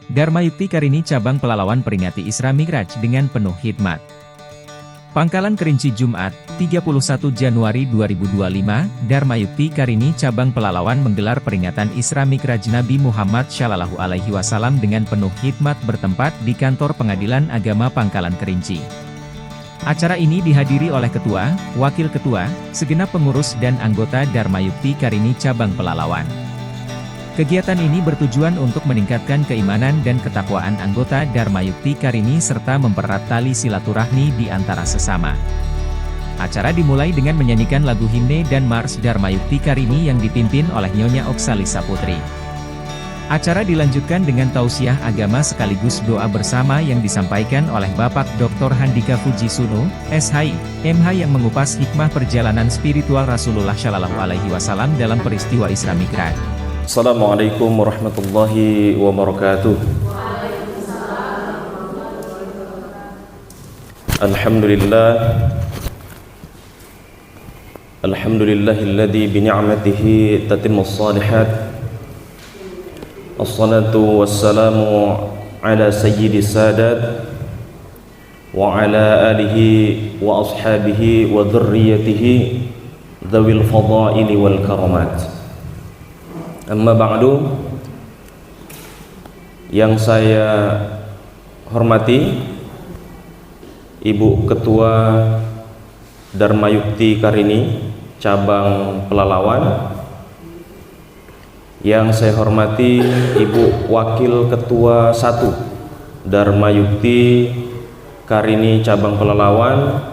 Dharma Yukti Karini Cabang Pelalawan peringati Isra Mi'raj dengan penuh hikmat. Pangkalan Kerinci Jumat, 31 Januari 2025, Dharma Yukti Karini Cabang Pelalawan menggelar peringatan Isra Mi'raj Nabi Muhammad SAW dengan penuh hikmat bertempat di kantor Pengadilan Agama Pangkalan Kerinci. Acara ini dihadiri oleh Ketua, Wakil Ketua, segenap pengurus dan anggota Dharma Yukti Karini Cabang Pelalawan. Kegiatan ini bertujuan untuk meningkatkan keimanan dan ketakwaan anggota Dharma Yukti Karini serta mempererat tali silaturahmi di antara sesama. Acara dimulai dengan menyanyikan lagu himne dan mars Dharma Yukti Karini yang dipimpin oleh Nyonya Oksalisa Putri. Acara dilanjutkan dengan tausiah agama sekaligus doa bersama yang disampaikan oleh Bapak Dr. Handika Fujisuno, SHI, MH yang mengupas hikmah perjalanan spiritual Rasulullah SAW dalam peristiwa Isra Mi'raj. Assalamualaikum warahmatullahi wabarakatuh. Alhamdulillahilladzi bini'matihi tatimmus shalihat. Assalatu wassalamu ala sayyidis sadat wa ala alihi wa ashabihi wa dhurriyyatihi dzawil fadaili wal karamat. Amma ba'du, yang saya hormati Ibu Ketua Dharma Yukti Karini Cabang Pelalawan, yang saya hormati Ibu Wakil Ketua 1 Dharma Yukti Karini Cabang Pelalawan,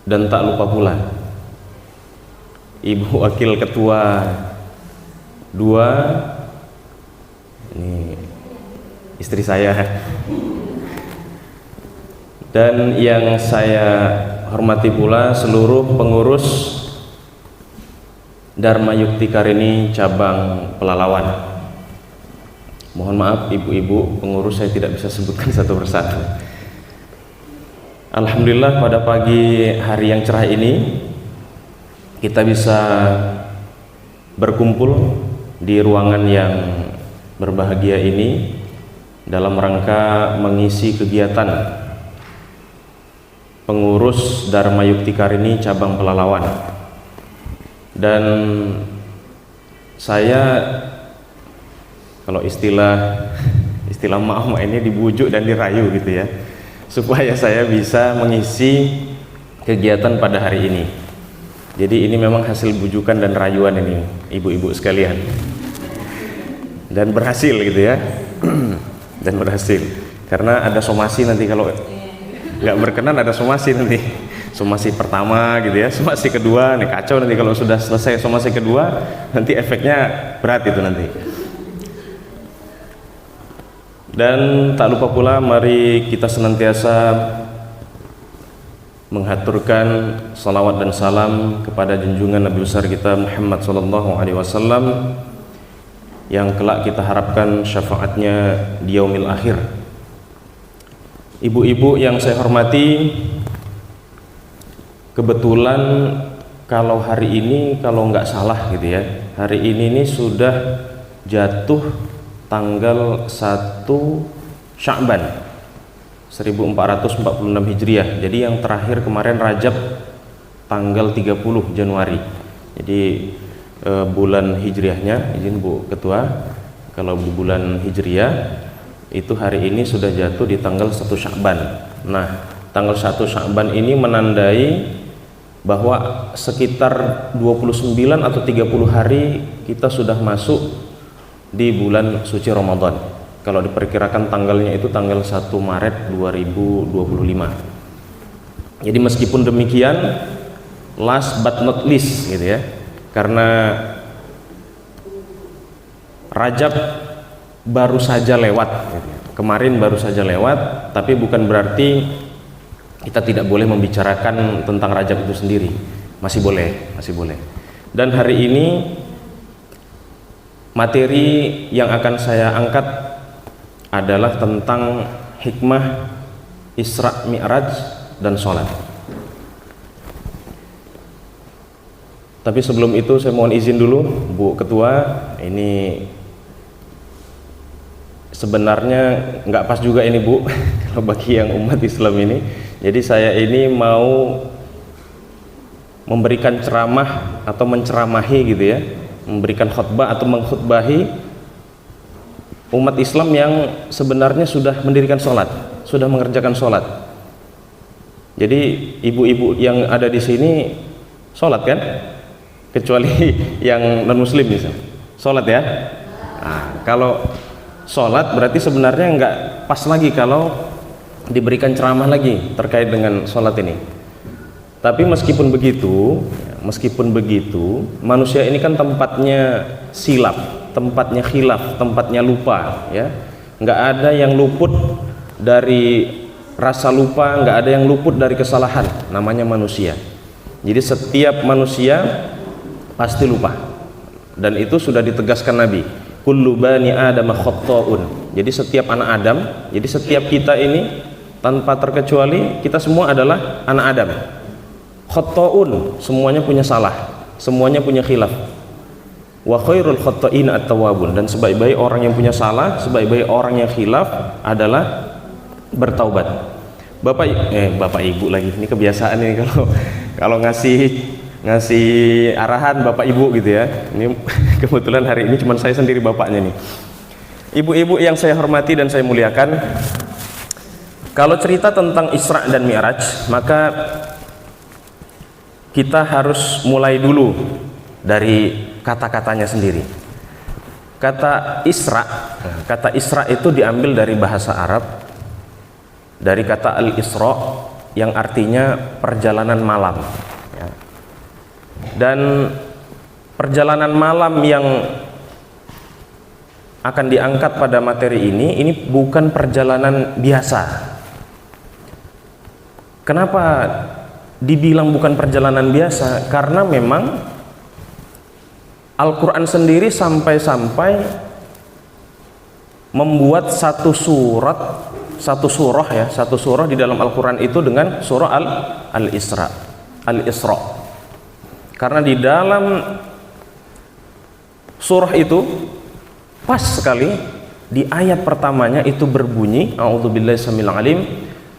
dan tak lupa pula Ibu Wakil Ketua 2, ini istri saya, dan yang saya hormati pula seluruh pengurus Dharma Yukti Karini Cabang Pelalawan. Mohon maaf ibu-ibu pengurus, saya tidak bisa sebutkan satu persatu. Alhamdulillah pada pagi hari yang cerah ini kita bisa berkumpul di ruangan yang berbahagia ini dalam rangka mengisi kegiatan pengurus Dharma Yukti Karini Cabang Pelalawan. Dan saya, kalau istilah mama ini, dibujuk dan dirayu gitu ya, supaya saya bisa mengisi kegiatan pada hari ini. Jadi ini memang hasil bujukan dan rayuan ini ibu-ibu sekalian, dan berhasil gitu ya. Dan berhasil karena ada somasi nanti, kalau nggak berkenan ada somasi nanti, somasi pertama gitu ya, somasi kedua nih kacau nanti. Kalau sudah selesai somasi kedua nanti efeknya berat itu nanti. Dan tak lupa pula, mari kita senantiasa menghaturkan salawat dan salam kepada junjungan Nabi besar kita Muhammad SAW, yang kelak kita harapkan syafaatnya di yaumil akhir. Ibu-ibu yang saya hormati, kebetulan kalau hari ini, kalau nggak salah gitu ya, hari ini sudah jatuh tanggal 1 Sya'ban 1446 Hijriah. Jadi yang terakhir kemarin Rajab tanggal 30 Januari. Jadi bulan Hijriahnya, izin Bu Ketua, kalau bulan Hijriah itu hari ini sudah jatuh di tanggal 1 Sya'ban. Nah, tanggal 1 Sya'ban ini menandai bahwa sekitar 29 atau 30 hari kita sudah masuk di bulan suci Ramadan. Kalau diperkirakan tanggalnya itu tanggal 1 Maret 2025. Jadi meskipun demikian, last but not least gitu ya, karena Rajab baru saja lewat gitu ya. Kemarin baru saja lewat, tapi bukan berarti kita tidak boleh membicarakan tentang Rajab itu sendiri. Masih boleh, masih boleh. Dan hari ini materi yang akan saya angkat adalah tentang hikmah Isra Mi'raj dan sholat. Tapi sebelum itu saya mohon izin dulu Bu Ketua, ini sebenarnya nggak pas juga ini Bu kalau bagi yang umat Islam ini. Jadi saya ini mau memberikan ceramah atau menceramahi gitu ya, memberikan khutbah atau mengkhutbahi umat Islam yang sebenarnya sudah mendirikan sholat, sudah mengerjakan sholat. Jadi ibu-ibu yang ada di sini sholat kan? Kecuali yang non muslim misalnya sholat ya. Nah, kalau sholat berarti sebenarnya nggak pas lagi kalau diberikan ceramah lagi terkait dengan sholat ini. Tapi meskipun begitu manusia ini kan tempatnya silap, tempatnya khilaf, tempatnya lupa ya. Nggak ada yang luput dari rasa lupa, nggak ada yang luput dari kesalahan, namanya manusia. Jadi setiap manusia pasti lupa, dan itu sudah ditegaskan Nabi, kullu bani adam khatta'un. Jadi setiap anak Adam, jadi setiap kita ini tanpa terkecuali kita semua adalah anak Adam. Khatta'un, semuanya punya salah, semuanya punya khilaf. Wa khairul khatta'in at-tawwabun, dan sebaik-baik orang yang punya salah, sebaik-baik orang yang khilaf adalah bertaubat. Bapak Ibu lagi, ini kebiasaan ini kalau ngasih arahan Bapak Ibu gitu ya. Ini kebetulan hari ini cuma saya sendiri bapaknya nih. Ibu-ibu yang saya hormati dan saya muliakan, kalau cerita tentang Isra dan Mi'raj, maka kita harus mulai dulu dari kata-katanya sendiri. Kata Isra itu diambil dari bahasa Arab, dari kata al-Isra yang artinya perjalanan malam. Dan perjalanan malam yang akan diangkat pada materi ini bukan perjalanan biasa. Kenapa dibilang bukan perjalanan biasa? Karena memang Al-Quran sendiri sampai-sampai membuat satu surah di dalam Al-Quran itu dengan surah Al-Isra. Karena di dalam surah itu pas sekali di ayat pertamanya itu berbunyi, a'udzubillahi samil alim,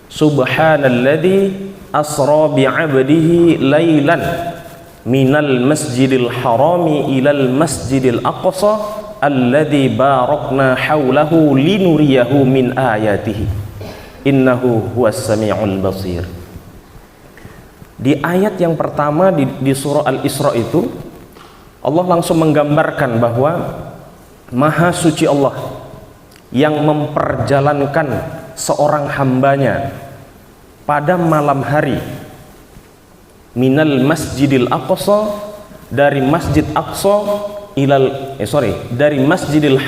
subhanalladzi asra bi'abdihi lailan minal masjidil harami ilal masjidil aqsa alladzi barakna haulahu linuriyahu min ayatihi innahu huwas sami'ul basir. Di ayat yang pertama di surah Al-Isra itu Allah langsung menggambarkan bahwa Maha suci Allah yang memperjalankan seorang hambanya pada malam hari minal masjidil aqsa, dari masjid Aqsa dari masjidil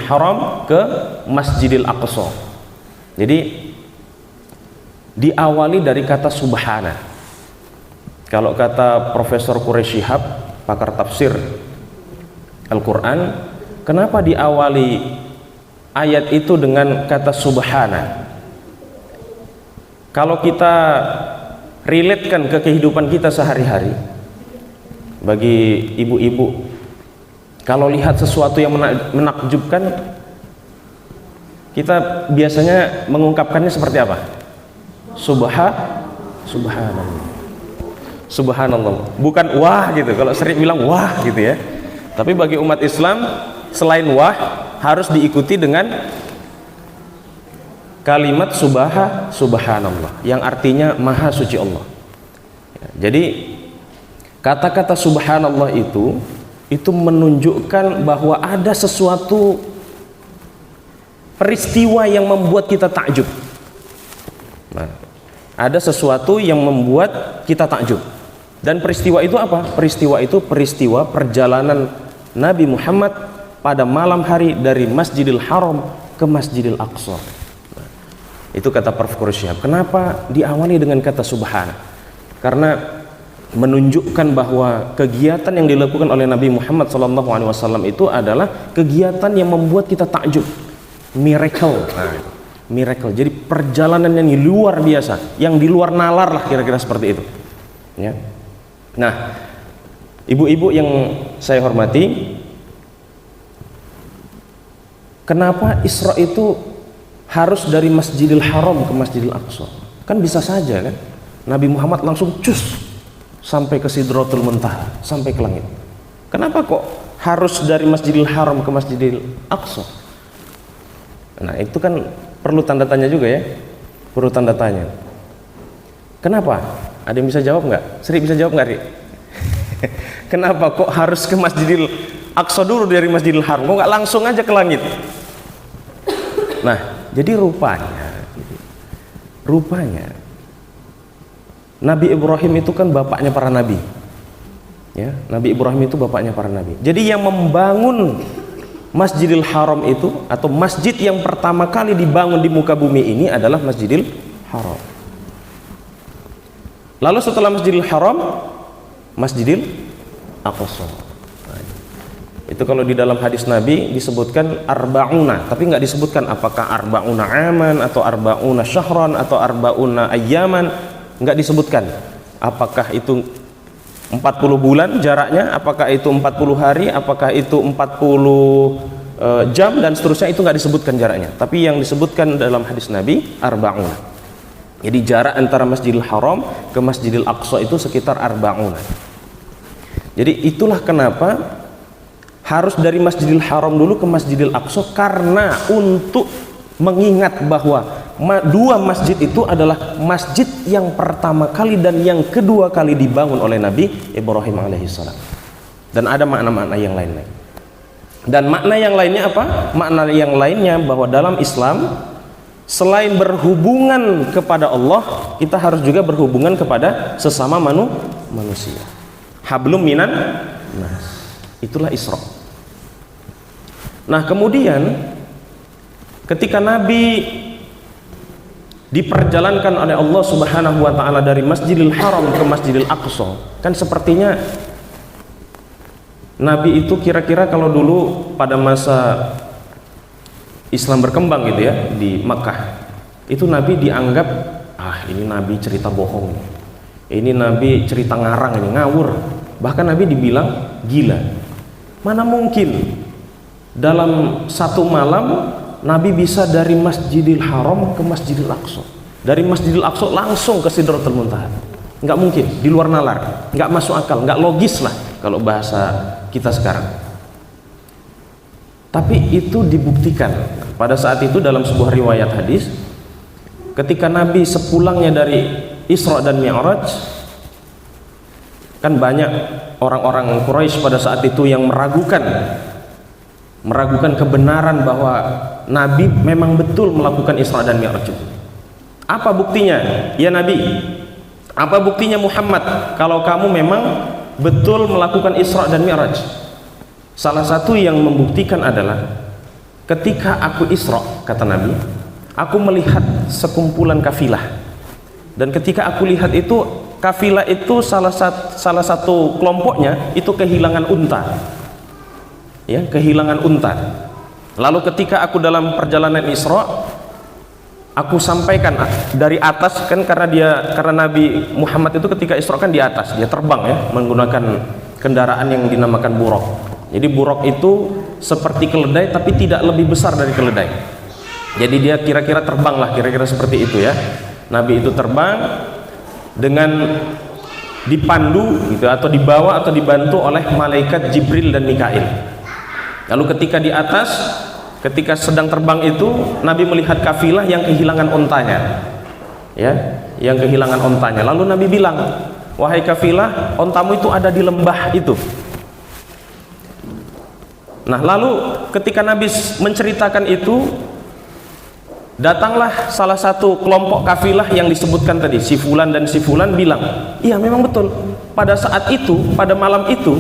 haram ke masjidil Aqsa. Jadi diawali dari kata subhana. Kalau kata Profesor Quraisy Shihab, pakar tafsir Al-Quran, kenapa diawali ayat itu dengan kata subhana? Kalau kita relatekan ke kehidupan kita sehari-hari, bagi ibu-ibu, kalau lihat sesuatu yang menakjubkan, kita biasanya mengungkapkannya seperti apa? Subhanallah, bukan wah gitu. Kalau sering bilang wah gitu ya, tapi bagi umat Islam selain wah harus diikuti dengan kalimat subhanallah yang artinya maha suci Allah. Jadi kata-kata subhanallah itu menunjukkan bahwa ada sesuatu peristiwa yang membuat kita takjub. Ada sesuatu yang membuat kita takjub. Dan peristiwa itu apa? Peristiwa perjalanan Nabi Muhammad pada malam hari dari Masjidil Haram ke Masjidil Aqsa. Itu kata Prof. Quraisy Shihab. Kenapa diawali dengan kata subhana? Karena menunjukkan bahwa kegiatan yang dilakukan oleh Nabi Muhammad SAW itu adalah kegiatan yang membuat kita takjub. Miracle. Miracle. Jadi perjalanan yang luar biasa, yang di luar nalar lah, kira-kira seperti itu. Ya. Nah, Ibu-ibu yang saya hormati, kenapa Isra itu harus dari Masjidil Haram ke Masjidil Aqsa? Kan bisa saja kan Nabi Muhammad langsung cus sampai ke Sidratul Muntaha, sampai ke langit. Kenapa kok harus dari Masjidil Haram ke Masjidil Aqsa? Nah itu kan perlu tanda tanya juga ya, perlu tanda tanya. Kenapa? Ada yang bisa jawab nggak? Sri bisa jawab nggak, Ri? Kenapa kok harus ke Masjidil Aqsa dulu dari Masjidil Haram? Kok nggak langsung aja ke langit? Nah, jadi rupanya Nabi Ibrahim itu kan bapaknya para nabi. Ya, Nabi Ibrahim itu bapaknya para nabi. Jadi yang membangun Masjidil Haram itu, atau masjid yang pertama kali dibangun di muka bumi ini adalah Masjidil Haram. Lalu setelah Masjidil Haram, Masjidil Aqsa. Nah, itu kalau di dalam hadis Nabi disebutkan arba'una, tapi nggak disebutkan apakah arba'una aman atau arba'una syahran atau arba'una ayyaman, nggak disebutkan. Apakah itu 40 bulan jaraknya, apakah itu 40 hari, apakah itu 40 jam dan seterusnya, itu nggak disebutkan jaraknya. Tapi yang disebutkan dalam hadis Nabi arba'una. Jadi jarak antara Masjidil Haram ke Masjidil Aqsa itu sekitar arba'una. Jadi itulah kenapa harus dari Masjidil Haram dulu ke Masjidil Aqsa, karena untuk mengingat bahwa dua masjid itu adalah masjid yang pertama kali dan yang kedua kali dibangun oleh Nabi Ibrahim alaihissalam. Dan ada makna-makna yang lainnya. Dan makna yang lainnya apa? Makna yang lainnya bahwa dalam Islam selain berhubungan kepada Allah, kita harus juga berhubungan kepada sesama manusia. Hablum minan nas. Itulah Isra. Nah, kemudian ketika Nabi diperjalankan oleh Allah Subhanahu wa taala dari Masjidil Haram ke Masjidil Aqsa, kan sepertinya Nabi itu kira-kira kalau dulu pada masa Islam berkembang gitu ya di Makkah, itu Nabi dianggap ini Nabi cerita bohong, ini Nabi cerita ngarang, ini ngawur. Bahkan Nabi dibilang gila. Mana mungkin dalam satu malam Nabi bisa dari Masjidil Haram ke Masjidil Aqsa, dari Masjidil Aqsa langsung ke Sidratul Muntaha. Nggak mungkin, di luar nalar, nggak masuk akal, nggak logis lah kalau bahasa kita sekarang. Tapi itu dibuktikan pada saat itu dalam sebuah riwayat hadis, ketika Nabi sepulangnya dari Isra dan Mi'raj, kan banyak orang-orang Quraisy pada saat itu yang meragukan kebenaran bahwa Nabi memang betul melakukan Isra dan Mi'raj itu. Apa buktinya? Ya Nabi, apa buktinya Muhammad kalau kamu memang betul melakukan Isra dan Mi'raj? Salah satu yang membuktikan adalah ketika aku Isra, kata Nabi, aku melihat sekumpulan kafilah. Dan ketika aku lihat itu, kafilah itu salah satu kelompoknya itu kehilangan unta. Ya, kehilangan unta. Lalu ketika aku dalam perjalanan Isra, aku sampaikan dari atas, kan karena Nabi Muhammad itu ketika Isra kan di atas, dia terbang ya menggunakan kendaraan yang dinamakan buraq. Jadi buraq itu seperti keledai tapi tidak lebih besar dari keledai. Jadi dia kira-kira terbang lah, kira-kira seperti itu ya. Nabi itu terbang dengan dipandu gitu, atau dibawa atau dibantu oleh malaikat Jibril dan Mikail. Lalu ketika di atas, ketika sedang terbang itu, Nabi melihat kafilah yang kehilangan ontanya, ya, yang kehilangan ontanya. Lalu Nabi bilang, wahai kafilah, ontamu itu ada di lembah itu. Nah, lalu ketika Nabi menceritakan itu, datanglah salah satu kelompok kafilah yang disebutkan tadi, si fulan dan si fulan bilang, iya memang betul, pada saat itu, pada malam itu,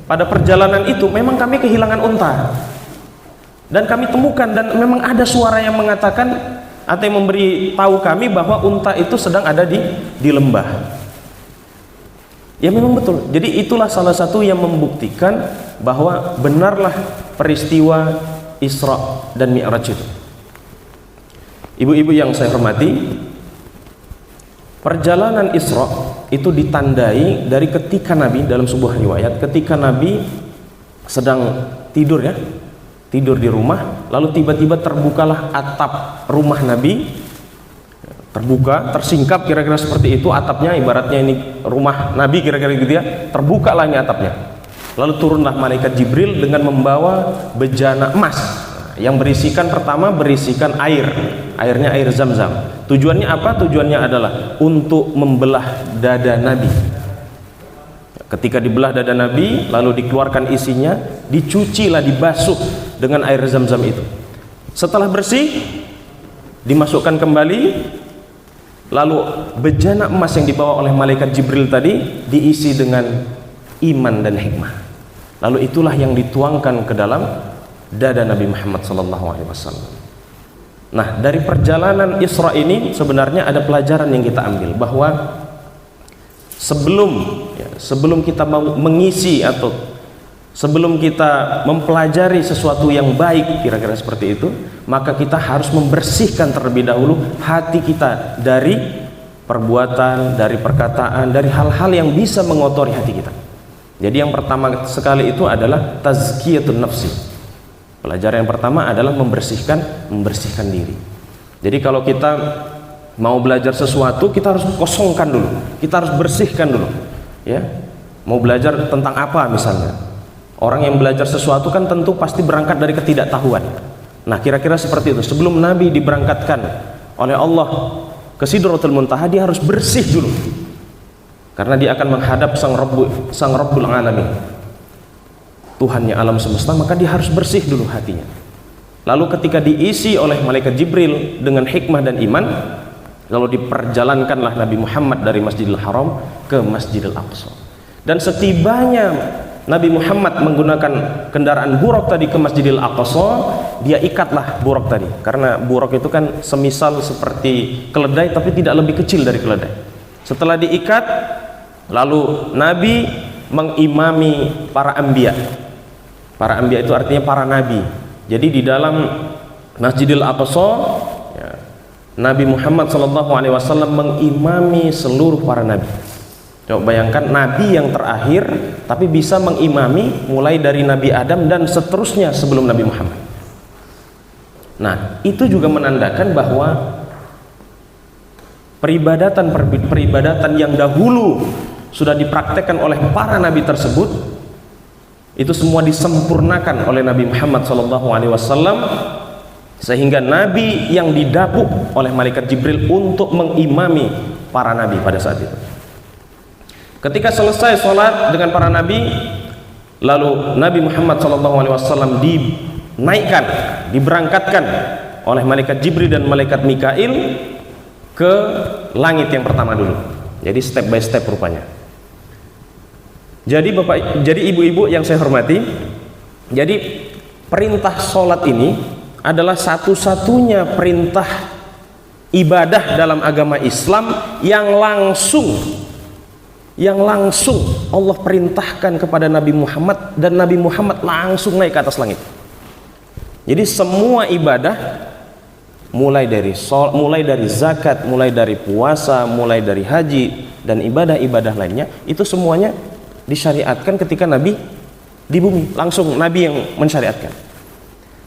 pada perjalanan itu memang kami kehilangan unta, dan kami temukan, dan memang ada suara yang mengatakan atau yang memberi tahu kami bahwa unta itu sedang ada di lembah. Ya memang betul. Jadi itulah salah satu yang membuktikan bahwa benarlah peristiwa Isra dan Mi'raj itu. Ibu-ibu yang saya hormati, perjalanan Isra itu ditandai dari ketika Nabi, dalam sebuah riwayat, ketika Nabi sedang tidur ya, tidur di rumah, lalu tiba-tiba terbukalah atap rumah Nabi, terbuka, tersingkap kira-kira seperti itu atapnya, ibaratnya ini rumah Nabi kira-kira gitu ya, terbuka lah ini atapnya. Lalu turunlah malaikat Jibril dengan membawa bejana emas yang berisikan, pertama berisikan air, airnya air Zam-Zam. Tujuannya apa? Tujuannya adalah untuk membelah dada Nabi. Ketika dibelah dada Nabi, lalu dikeluarkan isinya, dicucilah, dibasuh dengan air Zam-Zam itu. Setelah bersih, dimasukkan kembali, lalu bejana emas yang dibawa oleh malaikat Jibril tadi diisi dengan iman dan hikmah. Lalu itulah yang dituangkan ke dalam dada Nabi Muhammad SAW. Nah, dari perjalanan Isra ini sebenarnya ada pelajaran yang kita ambil, bahwa sebelum kita mau mengisi atau sebelum kita mempelajari sesuatu yang baik kira-kira seperti itu, maka kita harus membersihkan terlebih dahulu hati kita dari perbuatan, dari perkataan, dari hal-hal yang bisa mengotori hati kita. Jadi yang pertama sekali itu adalah tazkiyatun nafsi. Pelajaran yang pertama adalah membersihkan diri. Jadi kalau kita mau belajar sesuatu, kita harus kosongkan dulu, kita harus bersihkan dulu ya. Mau belajar tentang apa misalnya, orang yang belajar sesuatu kan tentu pasti berangkat dari ketidaktahuan. Nah, kira-kira seperti itu. Sebelum Nabi diberangkatkan oleh Allah ke Sidratul Muntaha, dia harus bersih dulu, karena dia akan menghadap Sang Rabbul Alamin, Tuhannya alam semesta, maka dia harus bersih dulu hatinya. Lalu ketika diisi oleh malaikat Jibril dengan hikmah dan iman, lalu diperjalankanlah Nabi Muhammad dari Masjidil Haram ke Masjidil Aqsa. Dan setibanya Nabi Muhammad menggunakan kendaraan buruk tadi ke Masjidil Aqsa, dia ikatlah buruk tadi, karena buruk itu kan semisal seperti keledai tapi tidak lebih kecil dari keledai. Setelah diikat, lalu Nabi mengimami para anbiya. Para anbiya itu artinya para nabi. Jadi di dalam Masjidil Aqsa ya, Nabi Muhammad SAW mengimami seluruh para nabi. Coba bayangkan, nabi yang terakhir tapi bisa mengimami mulai dari Nabi Adam dan seterusnya sebelum Nabi Muhammad. Nah, itu juga menandakan bahwa peribadatan yang dahulu sudah dipraktekkan oleh para nabi tersebut, itu semua disempurnakan oleh Nabi Muhammad SAW, sehingga nabi yang didapuk oleh malaikat Jibril untuk mengimami para nabi pada saat itu. Ketika selesai sholat dengan para nabi, lalu Nabi Muhammad SAW dinaikkan, diberangkatkan oleh malaikat Jibril dan malaikat Mikail ke langit yang pertama dulu. Jadi step by step rupanya. Jadi ibu-ibu yang saya hormati, jadi perintah sholat ini adalah satu-satunya perintah ibadah dalam agama Islam yang langsung Allah perintahkan kepada Nabi Muhammad, dan Nabi Muhammad langsung naik ke atas langit. Jadi semua ibadah, mulai dari zakat, mulai dari puasa, mulai dari haji dan ibadah-ibadah lainnya, itu semuanya disyariatkan ketika Nabi di bumi, langsung Nabi yang mensyariatkan.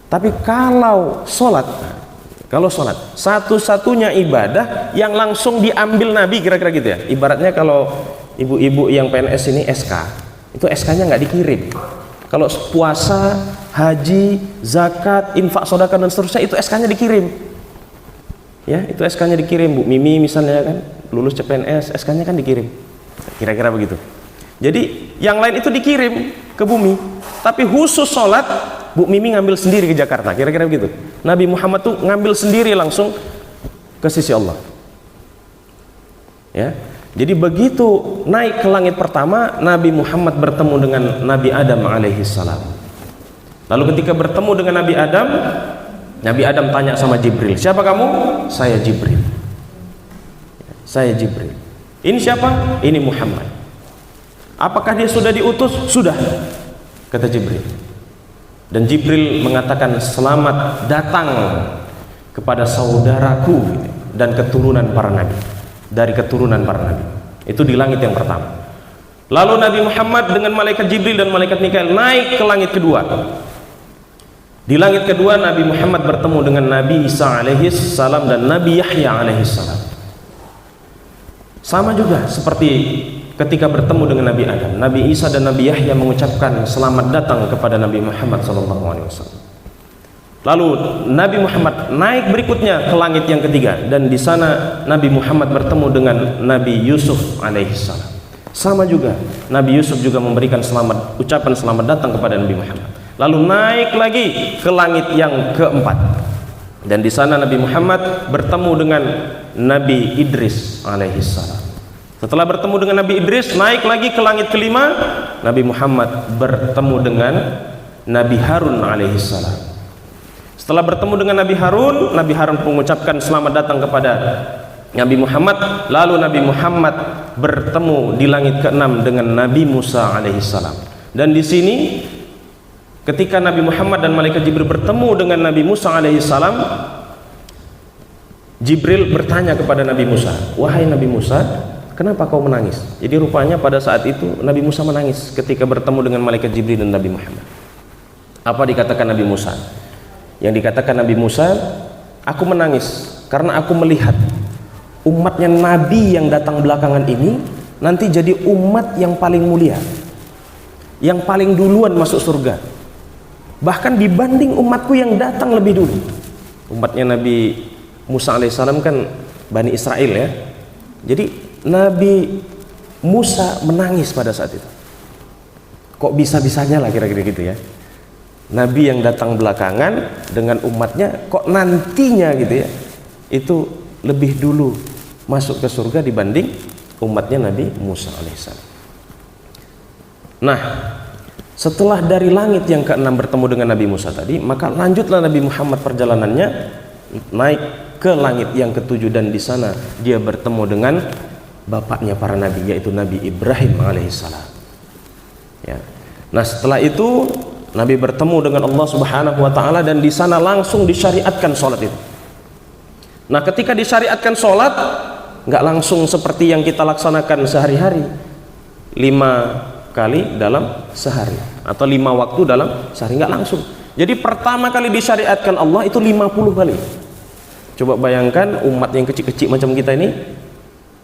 Tapi kalau sholat satu-satunya ibadah yang langsung diambil Nabi, kira-kira gitu ya. Ibaratnya kalau ibu-ibu yang PNS ini SK, itu SK-nya nggak dikirim. Kalau puasa, haji, zakat, infak, sedekah dan seterusnya, itu SK-nya dikirim. Ya, itu SK-nya dikirim. Bu Mimi misalnya kan lulus CPNS, SK-nya kan dikirim. Kira-kira begitu. Jadi yang lain itu dikirim ke bumi, tapi khusus sholat Bu Mimi ngambil sendiri ke Jakarta, kira-kira begitu. Nabi Muhammad tuh ngambil sendiri langsung ke sisi Allah. Ya, jadi begitu naik ke langit pertama, Nabi Muhammad bertemu dengan Nabi Adam alaihissalam. Lalu ketika bertemu dengan Nabi Adam tanya sama Jibril, siapa kamu? Saya Jibril. Saya Jibril. Ini siapa? Ini Muhammad. Apakah dia sudah diutus? Sudah, kata Jibril. Dan Jibril mengatakan, selamat datang kepada saudaraku dan keturunan para nabi, dari keturunan para nabi. Itu di langit yang pertama. Lalu Nabi Muhammad dengan malaikat Jibril dan malaikat Mikail naik ke langit kedua. Di langit kedua Nabi Muhammad bertemu dengan Nabi Isa alaihi salam dan Nabi Yahya alaihi salam. Sama juga seperti ketika bertemu dengan Nabi Adam. Nabi Isa dan Nabi Yahya mengucapkan selamat datang kepada Nabi Muhammad SAW. Lalu Nabi Muhammad naik berikutnya ke langit yang ketiga, dan di sana Nabi Muhammad bertemu dengan Nabi Yusuf alaihi salam. Sama juga, Nabi Yusuf juga memberikan ucapan selamat datang kepada Nabi Muhammad. Lalu naik lagi ke langit yang keempat, dan di sana Nabi Muhammad bertemu dengan Nabi Idris alaihi salam. Setelah bertemu dengan Nabi Idris, naik lagi ke langit kelima, Nabi Muhammad bertemu dengan Nabi Harun alaihi salam. Setelah bertemu dengan Nabi Harun mengucapkan selamat datang kepada Nabi Muhammad. Lalu Nabi Muhammad bertemu di langit keenam dengan Nabi Musa alaihissalam. Dan di sini ketika Nabi Muhammad dan malaikat Jibril bertemu dengan Nabi Musa alaihissalam, Jibril bertanya kepada Nabi Musa, "Wahai Nabi Musa, kenapa kau menangis?" Jadi rupanya pada saat itu Nabi Musa menangis ketika bertemu dengan malaikat Jibril dan Nabi Muhammad. Apa dikatakan Nabi Musa? Yang dikatakan Nabi Musa, "Aku menangis karena aku melihat umatnya Nabi yang datang belakangan ini nanti jadi umat yang paling mulia, yang paling duluan masuk surga, bahkan dibanding umatku yang datang lebih dulu." Umatnya Nabi Musa alaihissalam kan Bani Israel ya. Jadi Nabi Musa menangis pada saat itu. Kok bisa-bisanya lah kira-kira gitu ya, Nabi yang datang belakangan dengan umatnya kok nantinya gitu ya, itu lebih dulu masuk ke surga dibanding umatnya Nabi Musa alaihissalam. Nah, setelah dari langit yang keenam bertemu dengan Nabi Musa tadi, maka lanjutlah Nabi Muhammad perjalanannya naik ke langit yang ketujuh, dan di sana dia bertemu dengan bapaknya para nabi, yaitu Nabi Ibrahim alaihissalam. Ya. Nah, setelah itu Nabi bertemu dengan Allah Subhanahu wa taala, dan di sana langsung disyariatkan sholat itu. Nah, ketika disyariatkan sholat, nggak langsung seperti yang kita laksanakan sehari-hari 5 kali dalam sehari atau 5 waktu dalam sehari, nggak langsung. Jadi pertama kali disyariatkan Allah itu 50 kali. Coba bayangkan umat yang kecil-kecil macam kita ini,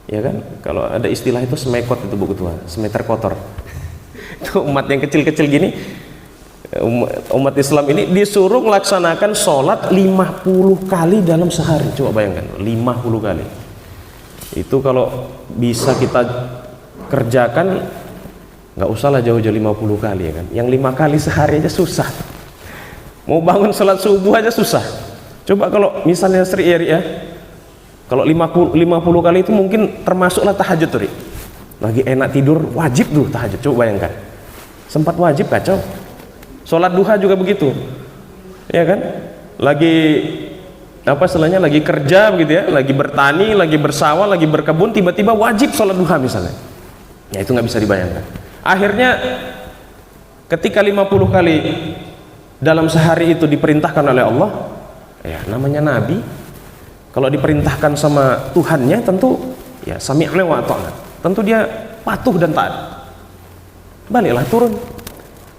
ya kan? Kalau ada istilah itu semekot, itu buku tua, semeter kotor. Itu umat yang kecil-kecil gini, umat Islam ini disuruh melaksanakan sholat 50 kali dalam sehari. Coba bayangkan 50 kali. Itu kalau bisa kita kerjakan, nggak usahlah jauh-jauh 50 kali ya kan. Yang 5 kali sehari aja susah. Mau bangun sholat subuh aja susah. Coba kalau misalnya Sri ya, kalau 50 kali itu mungkin termasuklah tahajud tuh. Lagi enak tidur wajib tuh tahajud. Coba bayangkan. Sempat wajib kacau. Sholat duha juga begitu, ya kan? Lagi apa istilahnya, lagi kerja begitu ya, lagi bertani, lagi bersawah, lagi berkebun, tiba-tiba wajib sholat duha misalnya. Ya itu nggak bisa dibayangkan. Akhirnya ketika 50 kali dalam sehari itu diperintahkan oleh Allah, ya namanya Nabi, kalau diperintahkan sama Tuhannya tentu ya sami'na wa ata'na, tentu dia patuh dan taat. Baliklah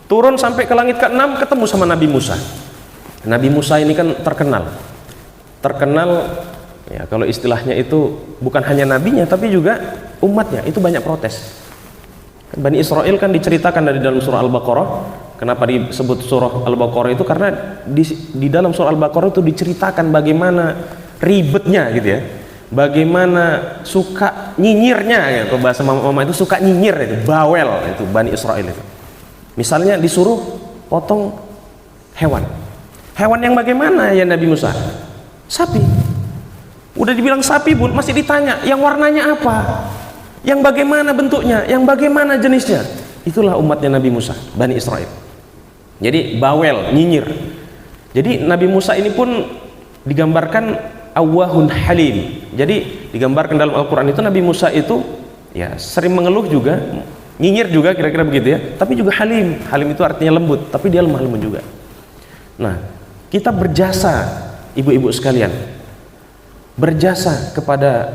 turun sampai ke langit ke-6, ketemu sama Nabi Musa. Nabi Musa ini kan terkenal ya, kalau istilahnya itu bukan hanya nabinya tapi juga umatnya itu banyak protes. Bani Israel kan diceritakan dari dalam surah Al-Baqarah. Kenapa disebut surah Al-Baqarah itu? Karena di dalam surah Al-Baqarah itu diceritakan bagaimana ribetnya gitu ya, bagaimana suka nyinyirnya ya, kalau bahasa mama itu suka nyinyir, itu bawel, itu Bani Israel itu. Misalnya disuruh potong hewan yang bagaimana ya Nabi Musa? Sapi. Udah dibilang sapi pun masih ditanya yang warnanya apa, yang bagaimana bentuknya, yang bagaimana jenisnya. Itulah umatnya Nabi Musa, Bani Israel. Jadi bawel, nyinyir. Jadi Nabi Musa ini pun digambarkan awwahun halim. Jadi digambarkan dalam Al-Quran itu Nabi Musa itu ya sering mengeluh juga, nyinyir juga, kira-kira begitu ya, tapi juga halim. Halim itu artinya lembut, tapi dia lemah lembut juga. Nah, kita berjasa, ibu-ibu sekalian, berjasa kepada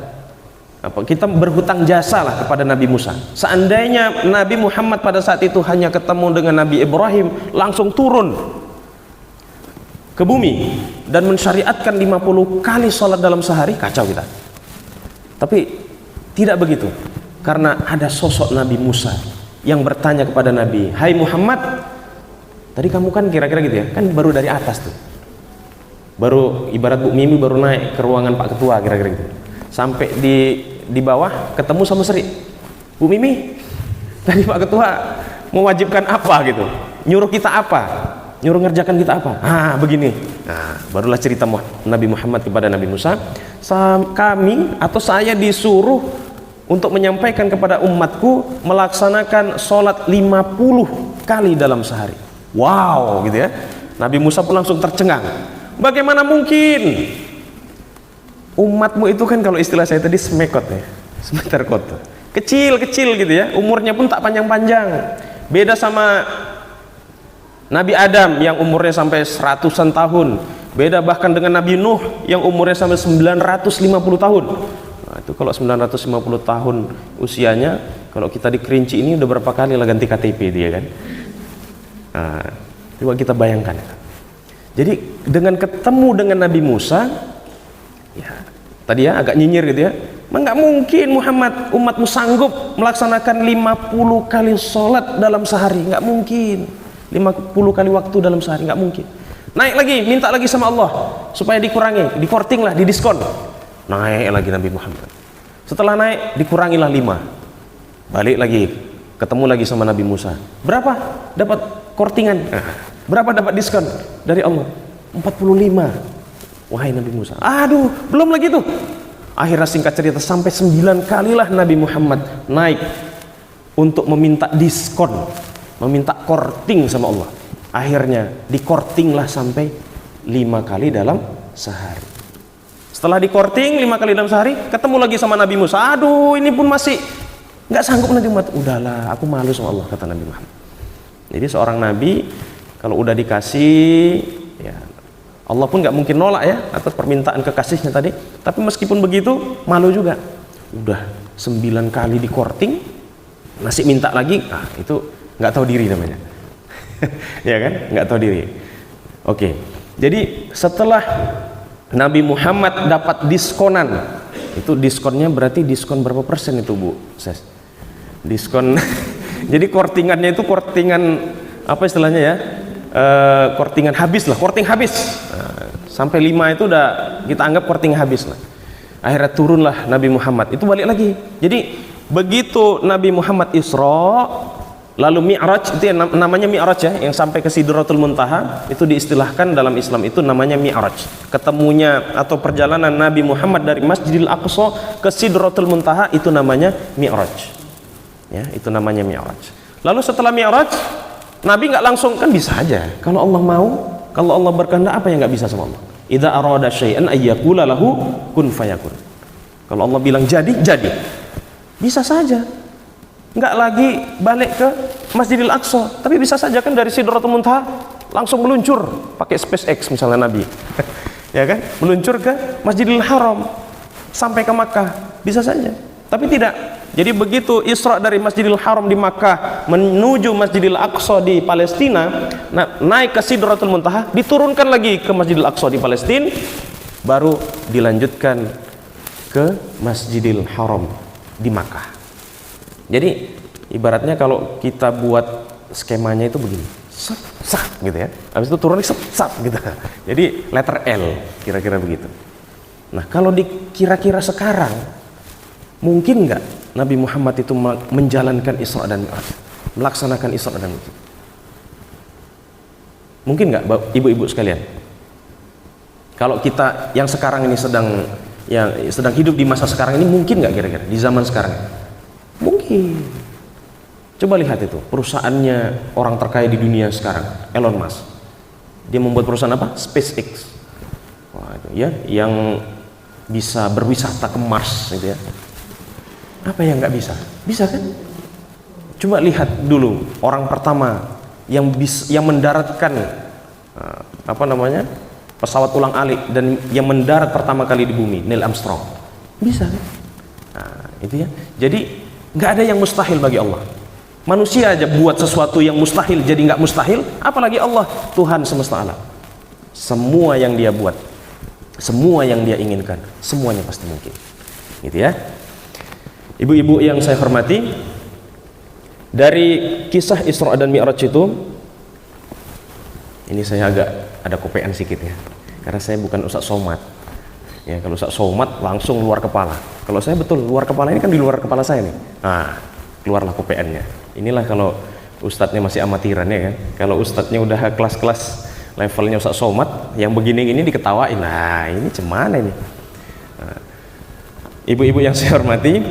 kita berhutang jasa lah kepada Nabi Musa. Seandainya Nabi Muhammad pada saat itu hanya ketemu dengan Nabi Ibrahim, langsung turun ke bumi dan mensyariatkan 50 kali sholat dalam sehari, kacau kita. Tapi tidak begitu, karena ada sosok Nabi Musa yang bertanya kepada Nabi, "Hai Muhammad, tadi kamu kan kira-kira gitu ya, kan baru dari atas tuh, baru ibarat Bu Mimi baru naik ke ruangan Pak Ketua kira-kira gitu, sampai di bawah ketemu sama Sri, Bu Mimi, tadi Pak Ketua mewajibkan apa gitu, nyuruh kita apa, nyuruh ngerjakan kita apa, begini." Nah, barulah cerita Nabi Muhammad kepada Nabi Musa, kami atau saya disuruh untuk menyampaikan kepada umatku melaksanakan sholat 50 kali dalam sehari. Wow, gitu ya. Nabi Musa pun langsung tercengang. Bagaimana mungkin? Umatmu itu kan, kalau istilah saya tadi, semekot ya, semeterkot, kecil-kecil gitu ya, umurnya pun tak panjang-panjang. Beda sama Nabi Adam yang umurnya sampai 100-an tahun, beda bahkan dengan Nabi Nuh yang umurnya sampai 950 tahun. Nah, itu kalau 950 tahun usianya, kalau kita di Kerinci ini udah berapa kali lah ganti KTP dia kan. Nah, coba kita bayangkan. Jadi dengan ketemu dengan Nabi Musa, ya tadi ya agak nyinyir gitu ya, nggak mungkin Muhammad, umatmu sanggup melaksanakan 50 kali sholat dalam sehari, nggak mungkin. 50 kali waktu dalam sehari, nggak mungkin. Naik lagi, minta lagi sama Allah supaya dikurangi, dikorting lah, didiskon. Naik lagi Nabi Muhammad. Setelah naik, dikurangilah 5. Balik lagi, ketemu lagi sama Nabi Musa. Berapa dapat kortingan? Berapa dapat diskon dari Allah? 45. Wahai Nabi Musa, aduh, belum lagi tuh. Akhirnya singkat cerita, sampai 9 kalilah Nabi Muhammad naik untuk meminta diskon, meminta korting sama Allah. Akhirnya dikortinglah sampai 5 kali dalam sehari. Setelah dikorting 5 kali dalam sehari, ketemu lagi sama Nabi Musa. Aduh, ini pun masih nggak sanggup Nabi Muhammad. Udahlah, aku malu sama Allah, kata Nabi Muhammad. Jadi seorang Nabi kalau udah dikasih, ya Allah pun nggak mungkin nolak ya atas permintaan kekasihnya tadi. Tapi meskipun begitu, malu juga. Udah 9 kali dikorting, masih minta lagi, itu nggak tahu diri namanya. Ya kan, nggak tahu diri. Oke, jadi setelah Nabi Muhammad dapat diskonan, itu diskonnya berarti diskon berapa persen itu Bu Ses? Diskon jadi kortingannya itu kortingan apa istilahnya ya, kortingan habis lah, korting habis. Sampai 5 itu udah kita anggap korting habis lah. Akhirnya turunlah Nabi Muhammad, itu balik lagi. Jadi begitu Nabi Muhammad Isra, lalu Mi'raj, itu yang namanya Mi'raj ya, yang sampai ke Sidratul Muntaha, itu diistilahkan dalam Islam itu namanya Mi'raj. Ketemunya atau perjalanan Nabi Muhammad dari Masjidil Aqsa ke Sidratul Muntaha itu namanya Mi'raj. Ya, itu namanya Mi'raj. Lalu setelah Mi'raj, Nabi nggak langsung, kan bisa aja. Kalau Allah mau, kalau Allah berkehendak, apa yang nggak bisa sama Allah? Idza arada syai'an ayyaqula lahu kun fayakun. Kalau Allah bilang jadi, jadi. Bisa saja. Nggak lagi balik ke Masjidil Aqsa, tapi bisa saja kan dari Sidratul Muntaha langsung meluncur pakai SpaceX misalnya Nabi. Ya kan? Meluncur ke Masjidil Haram sampai ke Makkah, bisa saja. Tapi tidak. Jadi begitu Isra dari Masjidil Haram di Makkah menuju Masjidil Aqsa di Palestina, naik ke Sidratul Muntaha, diturunkan lagi ke Masjidil Aqsa di Palestina, baru dilanjutkan ke Masjidil Haram di Makkah. Jadi ibaratnya kalau kita buat skemanya itu begini, sap gitu ya. Habis itu turun sap gitu. Jadi letter L kira-kira begitu. Nah, kalau kira-kira sekarang mungkin nggak Nabi Muhammad itu menjalankan Isra dan Mi'raj, melaksanakan Isra dan Mi'raj? Mungkin nggak, ibu-ibu sekalian? Kalau kita yang sekarang ini sedang hidup di masa sekarang ini, mungkin nggak kira-kira di zaman sekarang? Mungkin. Coba lihat itu perusahaannya orang terkaya di dunia sekarang, Elon Musk. Dia membuat perusahaan apa? SpaceX. Wah, itu ya, yang bisa berwisata ke Mars gitu ya. Apa yang nggak bisa? Bisa kan? Coba lihat dulu orang pertama yang mendaratkan pesawat ulang alik dan yang mendarat pertama kali di bumi, Neil Armstrong. Bisa kan? Nah, Itu ya. Jadi nggak ada yang mustahil bagi Allah. Manusia aja buat sesuatu yang mustahil jadi nggak mustahil, apalagi Allah, Tuhan semesta alam. Semua yang dia buat, semua yang dia inginkan, semuanya pasti mungkin. Gitu ya. Ibu-ibu yang saya hormati, dari kisah Isra dan Mi'raj itu, ini saya agak ada kopean sedikit ya, karena saya bukan Ustaz Somad. Ya, kalau Ustaz Somad langsung luar kepala. Kalau saya betul luar kepala, ini kan di luar kepala saya nih. Nah, keluarlah kopeannya. Inilah kalau ustadznya masih amatiran ya kan. Kalau ustadznya udah kelas-kelas levelnya Ustaz Somad, yang begini ini diketawain. Nah, ini cemana ini? Nah, ibu-ibu yang saya hormati,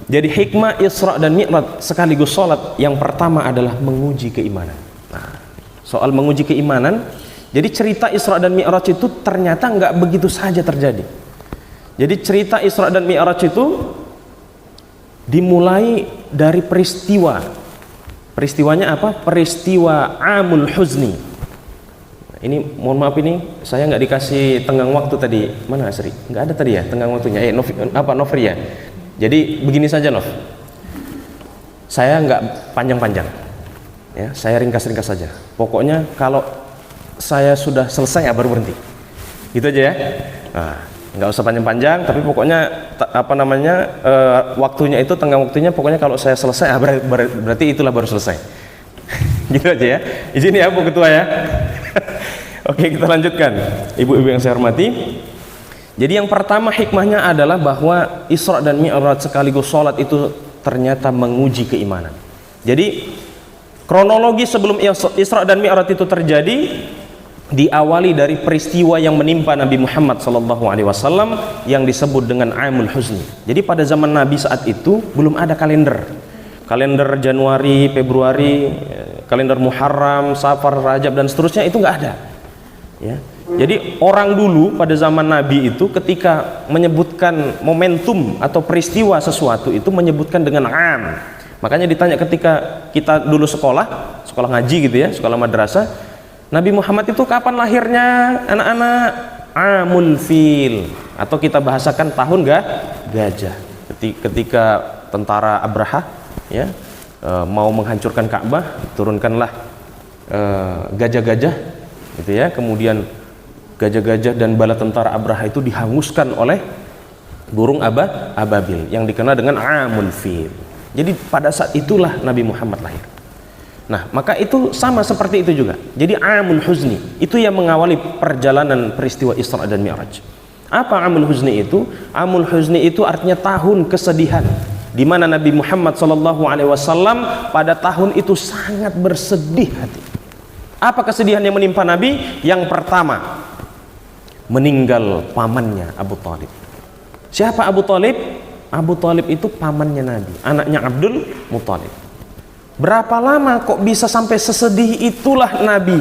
jadi hikmah Isra dan Mi'raj sekaligus sholat yang pertama adalah menguji keimanan. Nah, soal menguji keimanan, jadi cerita Isra dan Mi'raj itu ternyata nggak begitu saja terjadi. Jadi cerita Isra dan Mi'raj itu dimulai dari peristiwa. Peristiwanya apa? Peristiwa Amul Huzni. Ini mohon maaf, ini saya nggak dikasih tenggang waktu tadi. Mana Asri? Nggak ada tadi ya tenggang waktunya. Nofri ya. Jadi begini saja Nov. Saya nggak panjang-panjang. Ya, saya ringkas-ringkas saja. Pokoknya kalau saya sudah selesai ya baru berhenti. Gitu aja ya. Nah, nggak usah panjang-panjang, tapi pokoknya waktunya itu tenggang waktunya pokoknya kalau saya selesai berarti itulah baru selesai. Gitu aja ya. Izin ya Bu Ketua ya. Oke, kita lanjutkan. Ibu-ibu yang saya hormati, jadi yang pertama hikmahnya adalah bahwa Isra dan Mi'raj sekaligus sholat itu ternyata menguji keimanan. Jadi kronologi sebelum Isra dan Mi'raj itu terjadi diawali dari peristiwa yang menimpa Nabi Muhammad SAW yang disebut dengan Amul Huzni. Jadi pada zaman Nabi saat itu belum ada kalender Januari, Februari, kalender Muharram, Safar, Rajab dan seterusnya, itu nggak ada ya. Jadi orang dulu pada zaman Nabi itu ketika menyebutkan momentum atau peristiwa sesuatu itu menyebutkan dengan am. Makanya ditanya ketika kita dulu sekolah ngaji gitu ya, sekolah madrasah, Nabi Muhammad itu kapan lahirnya anak-anak? Amul Fil, atau kita bahasakan tahun gajah. Ketika tentara Abraha ya mau menghancurkan Ka'bah, turunkanlah gajah-gajah gitu ya. Kemudian gajah-gajah dan bala tentara Abraha itu dihanguskan oleh burung ababil yang dikenal dengan Amul Fil. Jadi pada saat itulah Nabi Muhammad lahir. Nah, maka itu sama seperti itu juga. Jadi Amul Huzni itu yang mengawali perjalanan peristiwa Isra dan Mi'raj. Apa Amul Huzni itu? Amul Huzni itu artinya tahun kesedihan, di mana Nabi Muhammad SAW pada tahun itu sangat bersedih hati. Apa kesedihan yang menimpa Nabi? Yang pertama, meninggal pamannya Abu Talib. Siapa Abu Talib? Abu Talib itu pamannya Nabi, anaknya Abdul Muthalib. Berapa lama kok bisa sampai sesedih itulah Nabi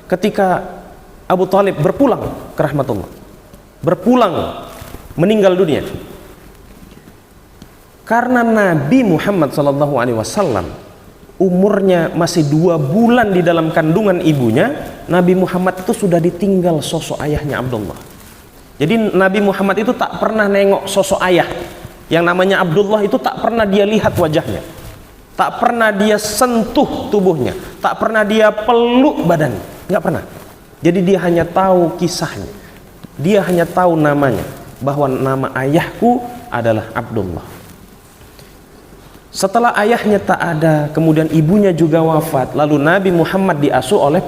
ketika Abu Talib berpulang ke rahmatullah, berpulang meninggal dunia? Karena Nabi Muhammad SAW umurnya masih 2 bulan di dalam kandungan ibunya, Nabi Muhammad itu sudah ditinggal sosok ayahnya Abdullah. Jadi Nabi Muhammad itu tak pernah nengok sosok ayah yang namanya Abdullah, itu tak pernah dia lihat wajahnya, tak pernah dia sentuh tubuhnya, tak pernah dia peluk badannya, nggak pernah. Jadi dia hanya tahu kisahnya, dia hanya tahu namanya, bahwa nama ayahku adalah Abdullah. Setelah ayahnya tak ada, kemudian ibunya juga wafat, lalu Nabi Muhammad diasuh oleh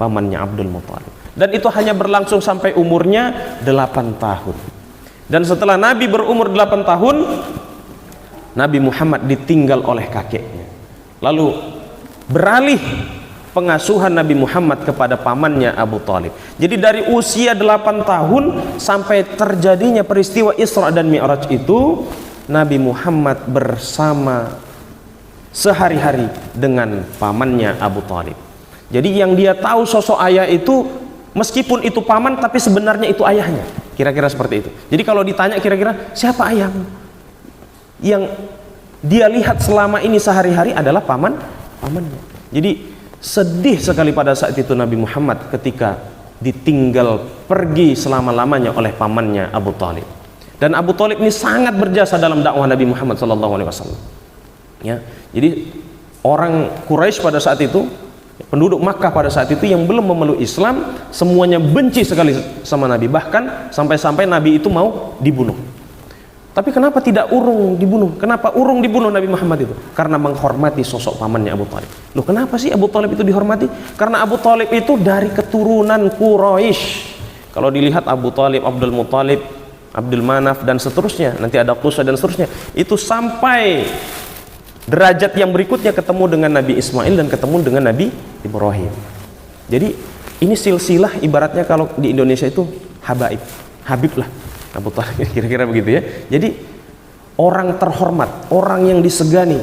pamannya Abdul Muthalib, dan itu hanya berlangsung sampai umurnya 8 tahun. Dan setelah Nabi berumur 8 tahun, Nabi Muhammad ditinggal oleh kakeknya. Lalu beralih pengasuhan Nabi Muhammad kepada pamannya Abu Talib. Jadi dari usia 8 tahun sampai terjadinya peristiwa Isra dan Mi'raj itu, Nabi Muhammad bersama sehari-hari dengan pamannya Abu Talib. Jadi yang dia tahu sosok ayah itu, meskipun itu paman tapi sebenarnya itu ayahnya. Kira-kira seperti itu. Jadi kalau ditanya kira-kira siapa ayahmu, yang dia lihat selama ini sehari-hari adalah pamannya. Jadi sedih sekali pada saat itu Nabi Muhammad ketika ditinggal pergi selama-lamanya oleh pamannya Abu Talib. Dan Abu Thalib ini sangat berjasa dalam dakwah Nabi Muhammad SAW. Ya, jadi orang Quraisy pada saat itu, penduduk Makkah pada saat itu yang belum memeluk Islam, semuanya benci sekali sama Nabi. Bahkan sampai-sampai Nabi itu mau dibunuh. Tapi kenapa tidak Urung dibunuh? Kenapa Urung dibunuh Nabi Muhammad itu? Karena menghormati sosok pamannya Abu Thalib. Loh, kenapa sih Abu Thalib itu dihormati? Karena Abu Thalib itu dari keturunan Quraisy. Kalau dilihat Abu Thalib, Abdul Muthalib, Abdul Manaf dan seterusnya, nanti ada Qusay dan seterusnya, itu sampai derajat yang berikutnya ketemu dengan Nabi Ismail dan ketemu dengan Nabi Ibrahim. Jadi ini silsilah, ibaratnya kalau di Indonesia itu habaib, habib lah Abu Thalib, kira-kira begitu ya. Jadi orang terhormat, orang yang disegani,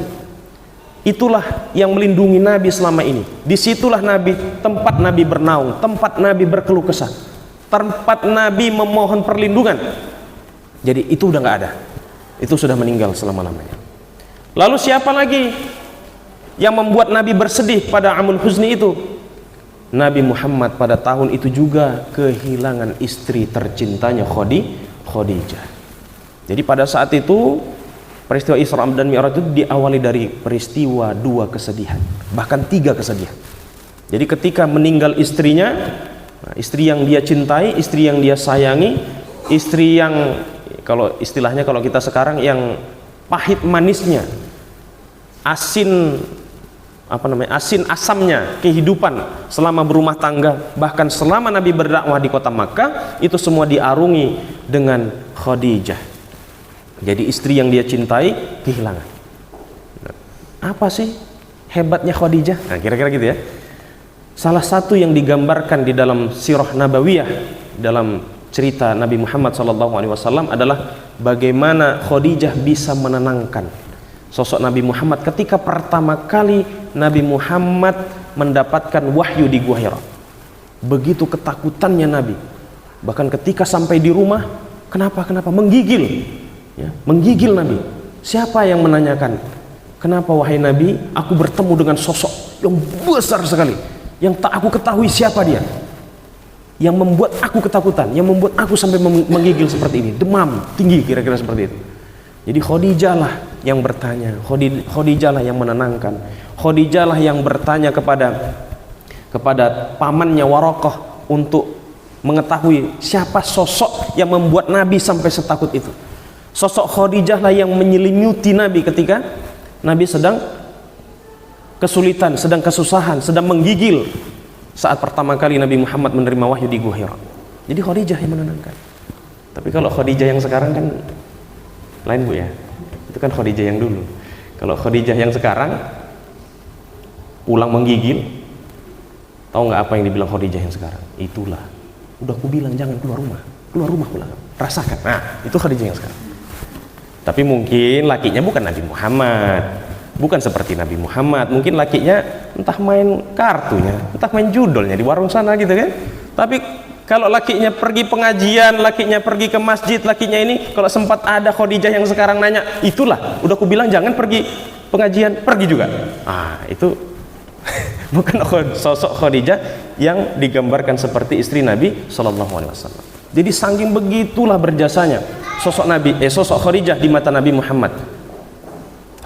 itulah yang melindungi Nabi selama ini. Disitulah Nabi, tempat Nabi bernaung, tempat Nabi berkeluh kesah, tempat Nabi memohon perlindungan. Jadi itu udah nggak ada, itu sudah meninggal selama-lamanya. Lalu siapa lagi yang membuat Nabi bersedih pada Amul Huzni itu? Nabi Muhammad pada tahun itu juga kehilangan istri tercintanya Khadijah. Jadi pada saat itu peristiwa Isra dan Mi'raj itu diawali dari peristiwa 2 kesedihan, bahkan 3 kesedihan. Jadi ketika meninggal istrinya, istri yang dia cintai, istri yang dia sayangi, istri yang kalau istilahnya kalau kita sekarang yang pahit manisnya, asin asamnya kehidupan selama berumah tangga, bahkan selama Nabi berdakwah di kota Makkah, itu semua diarungi dengan Khadijah. Jadi istri yang dia cintai kehilangan. Apa sih hebatnya Khadijah? Nah, kira-kira gitu ya. Salah satu yang digambarkan di dalam sirah nabawiyah, dalam cerita Nabi Muhammad SAW adalah bagaimana Khadijah bisa menenangkan sosok Nabi Muhammad ketika pertama kali Nabi Muhammad mendapatkan wahyu di Gua Hira. Begitu ketakutannya Nabi, bahkan ketika sampai di rumah, kenapa menggigil ya, menggigil Nabi. Siapa yang menanyakan, kenapa wahai Nabi, aku bertemu dengan sosok yang besar sekali, yang tak aku ketahui siapa dia, yang membuat aku ketakutan, yang membuat aku sampai menggigil seperti ini, demam tinggi, kira-kira seperti itu. Jadi Khadijah lah yang bertanya, Khadijah lah yang menenangkan, Khadijah lah yang bertanya kepada pamannya Waraqah untuk mengetahui siapa sosok yang membuat Nabi sampai setakut itu. Sosok Khadijah lah yang menyelimuti Nabi ketika Nabi sedang kesulitan, sedang kesusahan, sedang menggigil saat pertama kali Nabi Muhammad menerima wahyu di Gua Hira. Jadi Khadijah yang menenangkan. Tapi kalau Khadijah yang sekarang kan lain Bu ya, itu kan Khadijah yang dulu. Kalau Khadijah yang sekarang pulang menggigil, tahu nggak apa yang dibilang Khadijah yang sekarang? Itulah, udah aku bilang jangan keluar rumah pulang, rasakan. Nah, itu Khadijah yang sekarang. Tapi mungkin lakinya bukan Nabi Muhammad, bukan seperti Nabi Muhammad. Mungkin lakinya entah main kartunya, entah main judulnya di warung sana gitu kan. Tapi kalau lakinya pergi pengajian, lakinya pergi ke masjid, lakinya ini kalau sempat ada Khadijah yang sekarang nanya, itulah, udah aku bilang jangan pergi pengajian, pergi juga. Ah, itu bukan sosok Khadijah yang digambarkan seperti istri Nabi SAW. Jadi saking begitulah berjasanya sosok Khadijah di mata Nabi Muhammad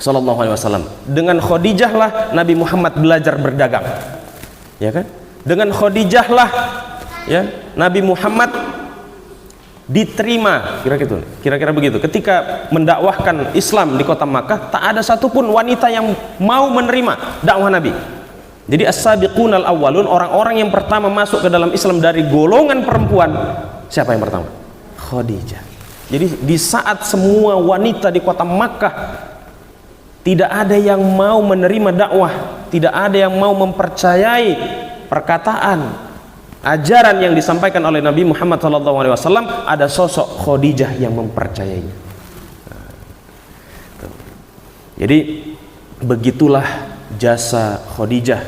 SAW. Dengan Khadijah lah Nabi Muhammad belajar berdagang, ya kan? Dengan Khadijah lah ya Nabi Muhammad diterima, kira-kira begitu. Ketika mendakwahkan Islam di kota Makkah, tak ada satupun wanita yang mau menerima dakwah Nabi. Jadi as-sabiqunal awwalun, orang-orang yang pertama masuk ke dalam Islam dari golongan perempuan, siapa yang pertama? Khadijah. Jadi di saat semua wanita di kota Makkah tidak ada yang mau menerima dakwah, tidak ada yang mau mempercayai perkataan ajaran yang disampaikan oleh Nabi Muhammad SAW, ada sosok Khadijah yang mempercayainya. Jadi begitulah jasa Khadijah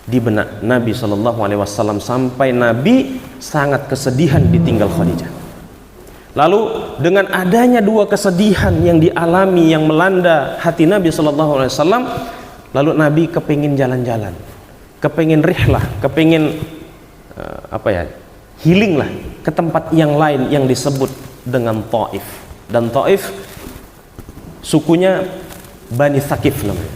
di benak Nabi SAW sampai Nabi sangat kesedihan ditinggal Khadijah. Lalu dengan adanya 2 kesedihan yang dialami, yang melanda hati Nabi SAW, lalu Nabi kepingin jalan-jalan, kepingin rihlah, kepingin healing lah ke tempat yang lain yang disebut dengan Taif. Dan Taif sukunya Bani Thaqif namanya.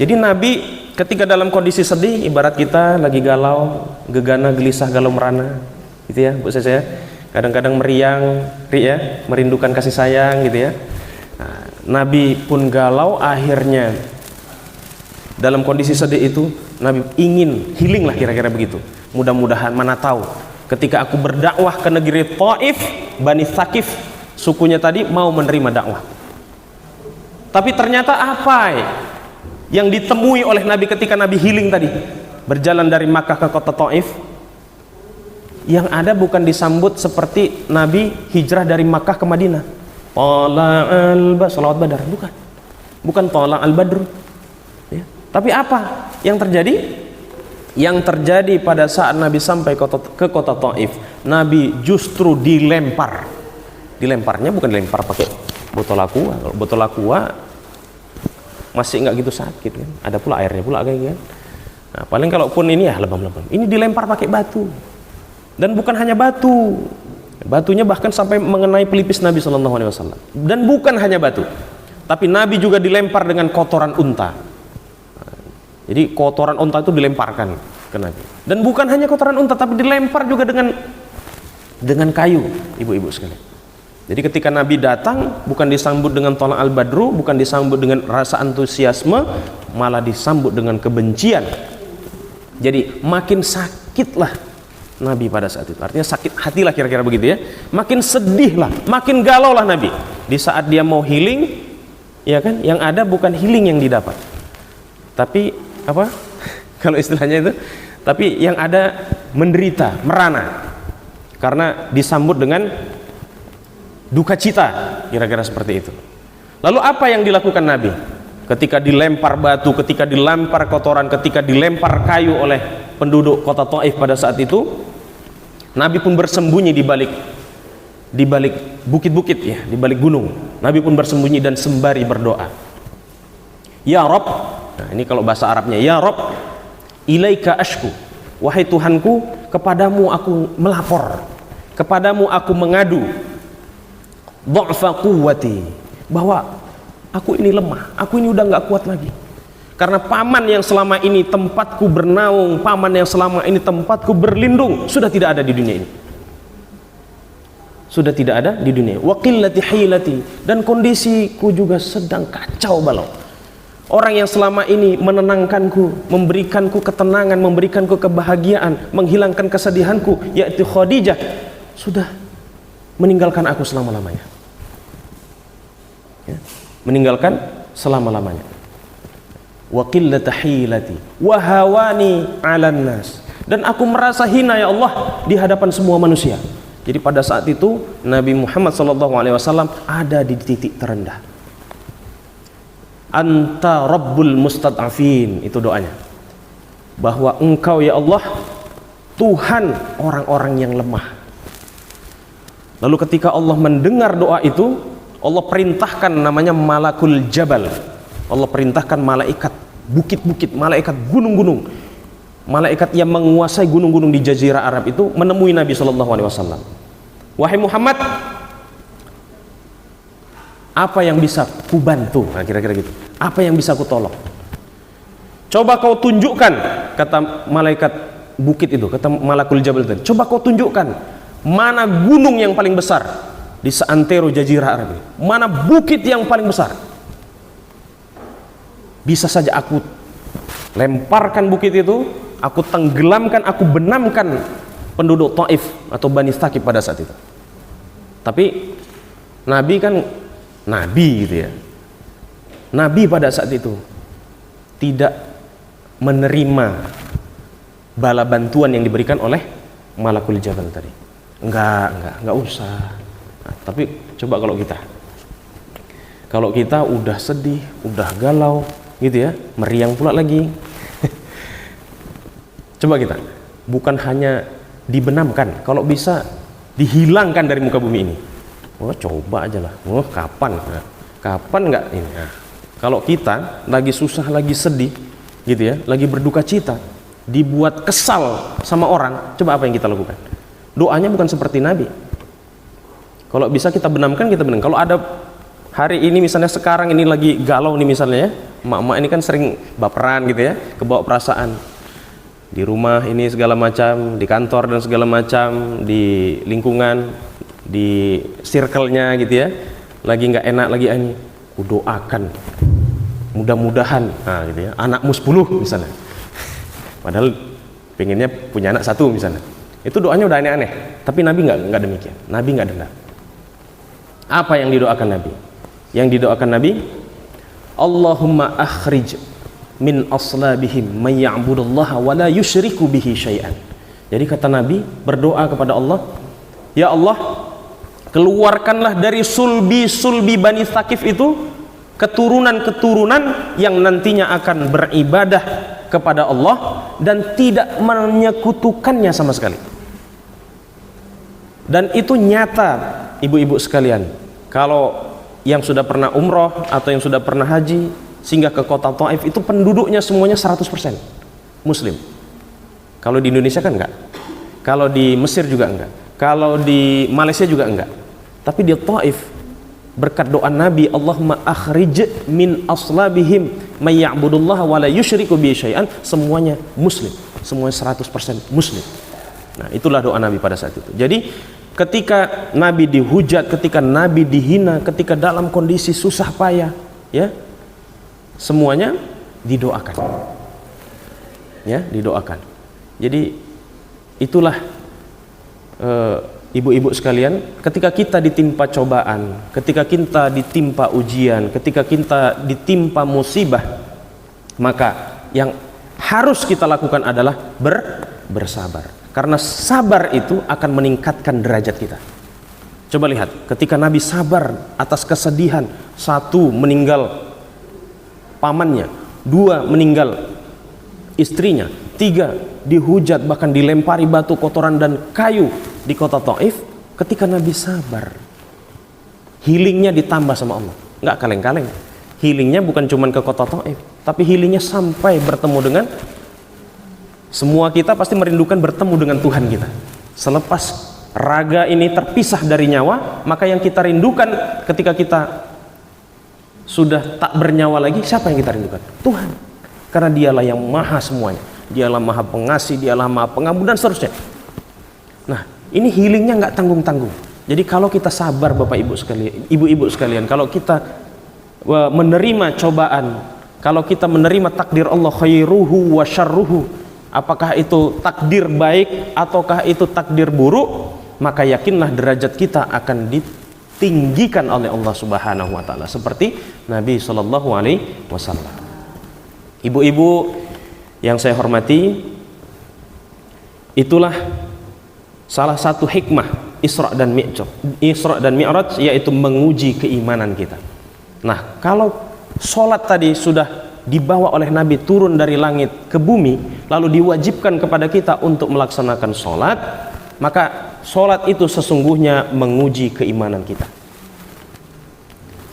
Jadi Nabi ketika dalam kondisi sedih, ibarat kita lagi galau, gegana, gelisah, galau merana, gitu ya, Bu saya. Kadang-kadang meriang, ya, merindukan kasih sayang, gitu ya. Nah, Nabi pun galau, akhirnya dalam kondisi sedih itu Nabi ingin healing lah, kira-kira begitu. Mudah-mudahan, mana tahu ketika aku berdakwah ke negeri Taif, Bani Thaqif sukunya tadi mau menerima dakwah. Tapi ternyata apa yang ditemui oleh Nabi ketika Nabi healing tadi, berjalan dari Makkah ke kota Taif? Yang ada bukan disambut seperti Nabi hijrah dari Makkah ke Madinah, salawat badar, bukan tala al badru ya. Tapi apa yang terjadi? Yang terjadi pada saat Nabi sampai ke kota Taif, Nabi justru dilemparnya bukan dilempar pakai botol aqua. Kalau botol aqua masih nggak gitu sakit kan, ada pula airnya pula kayak kan. Nah, paling kalaupun ini ya lebam-lebam, ini dilempar pakai batu. Dan bukan hanya batu, batunya bahkan sampai mengenai pelipis Nabi SAW. Dan bukan hanya batu, tapi Nabi juga dilempar dengan kotoran unta. Jadi kotoran unta itu dilemparkan ke Nabi. Dan bukan hanya kotoran unta, tapi dilempar juga dengan kayu, ibu-ibu sekalian. Jadi ketika Nabi datang, bukan disambut dengan tolak al-badru, bukan disambut dengan rasa antusiasme, malah disambut dengan kebencian. Jadi makin sakitlah Nabi pada saat itu. Artinya sakit hatilah, kira-kira begitu ya. Makin sedihlah, makin galaulah Nabi. Di saat dia mau healing, ya kan, yang ada bukan healing yang didapat, tapi apa? Kalau istilahnya itu, tapi yang ada menderita, merana. Karena disambut dengan duka cita, kira-kira seperti itu. Lalu apa yang dilakukan Nabi ketika dilempar batu, ketika dilempar kotoran, ketika dilempar kayu oleh penduduk kota Taif pada saat itu? Nabi pun bersembunyi di balik bukit-bukit ya, di balik gunung. Nabi pun bersembunyi dan sembari berdoa, ya Rabb. Nah, ini kalau bahasa Arabnya, ya Rabb, ilaika ashku, wahai Tuhanku, kepadamu aku melapor, kepadamu aku mengadu, dha'fa quwwati, bahwa aku ini lemah, aku ini udah nggak kuat lagi. Karena paman yang selama ini tempatku bernaung, paman yang selama ini tempatku berlindung, sudah tidak ada di dunia ini. Sudah tidak ada di dunia. Wa qillati hilati, dan kondisiku juga sedang kacau balau. Orang yang selama ini menenangkanku, memberikanku ketenangan, memberikanku kebahagiaan, menghilangkan kesedihanku, yaitu Khadijah, sudah meninggalkan aku selama-lamanya. Ya, meninggalkan selama-lamanya. Wa qillata hilati wa hawani 'alan nas, dan aku merasa hina ya Allah di hadapan semua manusia. Jadi pada saat itu Nabi Muhammad SAW ada di titik terendah. Anta rabbul mustad'afin, itu doanya, bahwa engkau ya Allah Tuhan orang-orang yang lemah. Lalu ketika Allah mendengar doa itu, Allah perintahkan namanya malakul jabal. Allah perintahkan malaikat bukit-bukit, malaikat gunung-gunung, malaikat yang menguasai gunung-gunung di Jazirah Arab itu menemui Nabi SAW. Wahai Muhammad, apa yang bisa ku bantu? Nah, kira-kira gitu. Apa yang bisa ku tolong? Coba kau tunjukkan, kata malaikat bukit itu, kata malakul jabal itu. Coba kau tunjukkan mana gunung yang paling besar di seantero Jazirah Arab ini. Mana bukit yang paling besar? Bisa saja aku lemparkan bukit itu, aku tenggelamkan, aku benamkan penduduk Taif atau Bani Thaqif pada saat itu. Tapi Nabi kan Nabi gitu ya. Nabi pada saat itu tidak menerima bala bantuan yang diberikan oleh malakul jabal tadi. Enggak usah. Nah, tapi coba kalau kita udah sedih, udah galau gitu ya, meriang pula lagi. Coba kita bukan hanya dibenamkan, kalau bisa dihilangkan dari muka bumi ini. Oh, coba aja lah. Oh, kapan? Nah, kapan nggak ini? Nah, kalau kita lagi susah, lagi sedih gitu ya, lagi berduka cita, dibuat kesal sama orang, coba apa yang kita lakukan? Doanya bukan seperti Nabi. Kalau bisa kita benamkan, kita benamkan. Kalau ada hari ini misalnya sekarang ini lagi galau nih misalnya ya, emak-emak ini kan sering baperan gitu ya, kebawa perasaan. Di rumah ini segala macam, di kantor dan segala macam, di lingkungan, di circle-nya gitu ya, lagi nggak enak lagi ini, doakan mudah-mudahan, nah gitu ya, anakmu 10 misalnya, padahal pengennya punya anak 1 misalnya, itu doanya udah aneh-aneh. Tapi Nabi nggak demikian. Nabi nggak dendam. Apa yang didoakan Nabi? Yang didoakan Nabi, Allahumma akhrij min aslabihim may ya'budullaha wa la yusyriku bihi syai'an. Jadi kata Nabi berdoa kepada Allah, ya Allah, keluarkanlah dari sulbi Bani Thaqif itu keturunan-keturunan yang nantinya akan beribadah kepada Allah dan tidak menyekutukannya sama sekali. Dan itu nyata, ibu-ibu sekalian. Kalau yang sudah pernah umroh atau yang sudah pernah haji singgah ke kota Taif, itu penduduknya semuanya 100% Muslim. Kalau di Indonesia kan enggak, kalau di Mesir juga enggak, kalau di Malaysia juga enggak. Tapi di Taif, berkat doa Nabi, Allahumma akhrij min aslabihim may ya'budullaha wa la yusyriku bihi syai'an, semuanya Muslim, semuanya 100% Muslim. Nah, itulah doa Nabi pada saat itu. Jadi ketika Nabi dihujat, ketika Nabi dihina, ketika dalam kondisi susah payah, ya, semuanya didoakan, ya, didoakan. Jadi itulah ibu-ibu sekalian, ketika kita ditimpa cobaan, ketika kita ditimpa ujian, ketika kita ditimpa musibah, maka yang harus kita lakukan adalah bersabar. Karena sabar itu akan meningkatkan derajat kita. Coba lihat, ketika Nabi sabar atas kesedihan, 1 meninggal pamannya, 2 meninggal istrinya, 3 dihujat bahkan dilempari batu, kotoran dan kayu di kota Taif, ketika Nabi sabar, healingnya ditambah sama Allah, nggak kaleng-kaleng. Healingnya bukan cuma ke kota Taif, tapi healingnya sampai bertemu dengan, semua kita pasti merindukan bertemu dengan Tuhan kita. Selepas raga ini terpisah dari nyawa, maka yang kita rindukan ketika kita sudah tak bernyawa lagi, siapa yang kita rindukan? Tuhan. Karena dialah yang maha semuanya, dialah maha pengasih, dialah maha pengampun dan seterusnya. Nah, ini healingnya nggak tanggung-tanggung. Jadi kalau kita sabar, Bapak Ibu sekalian, ibu-ibu sekalian, kalau kita menerima cobaan, kalau kita menerima takdir Allah, khairuhu wa syarruhu, apakah itu takdir baik ataukah itu takdir buruk, maka yakinlah derajat kita akan ditinggikan oleh Allah Subhanahu wa taala, seperti Nabi sallallahu alaihi wasallam. Ibu-ibu yang saya hormati, itulah salah satu hikmah Isra dan Mi'raj, yaitu menguji keimanan kita. Nah, kalau sholat tadi sudah dibawa oleh Nabi turun dari langit ke bumi, lalu diwajibkan kepada kita untuk melaksanakan sholat, maka sholat itu sesungguhnya menguji keimanan kita.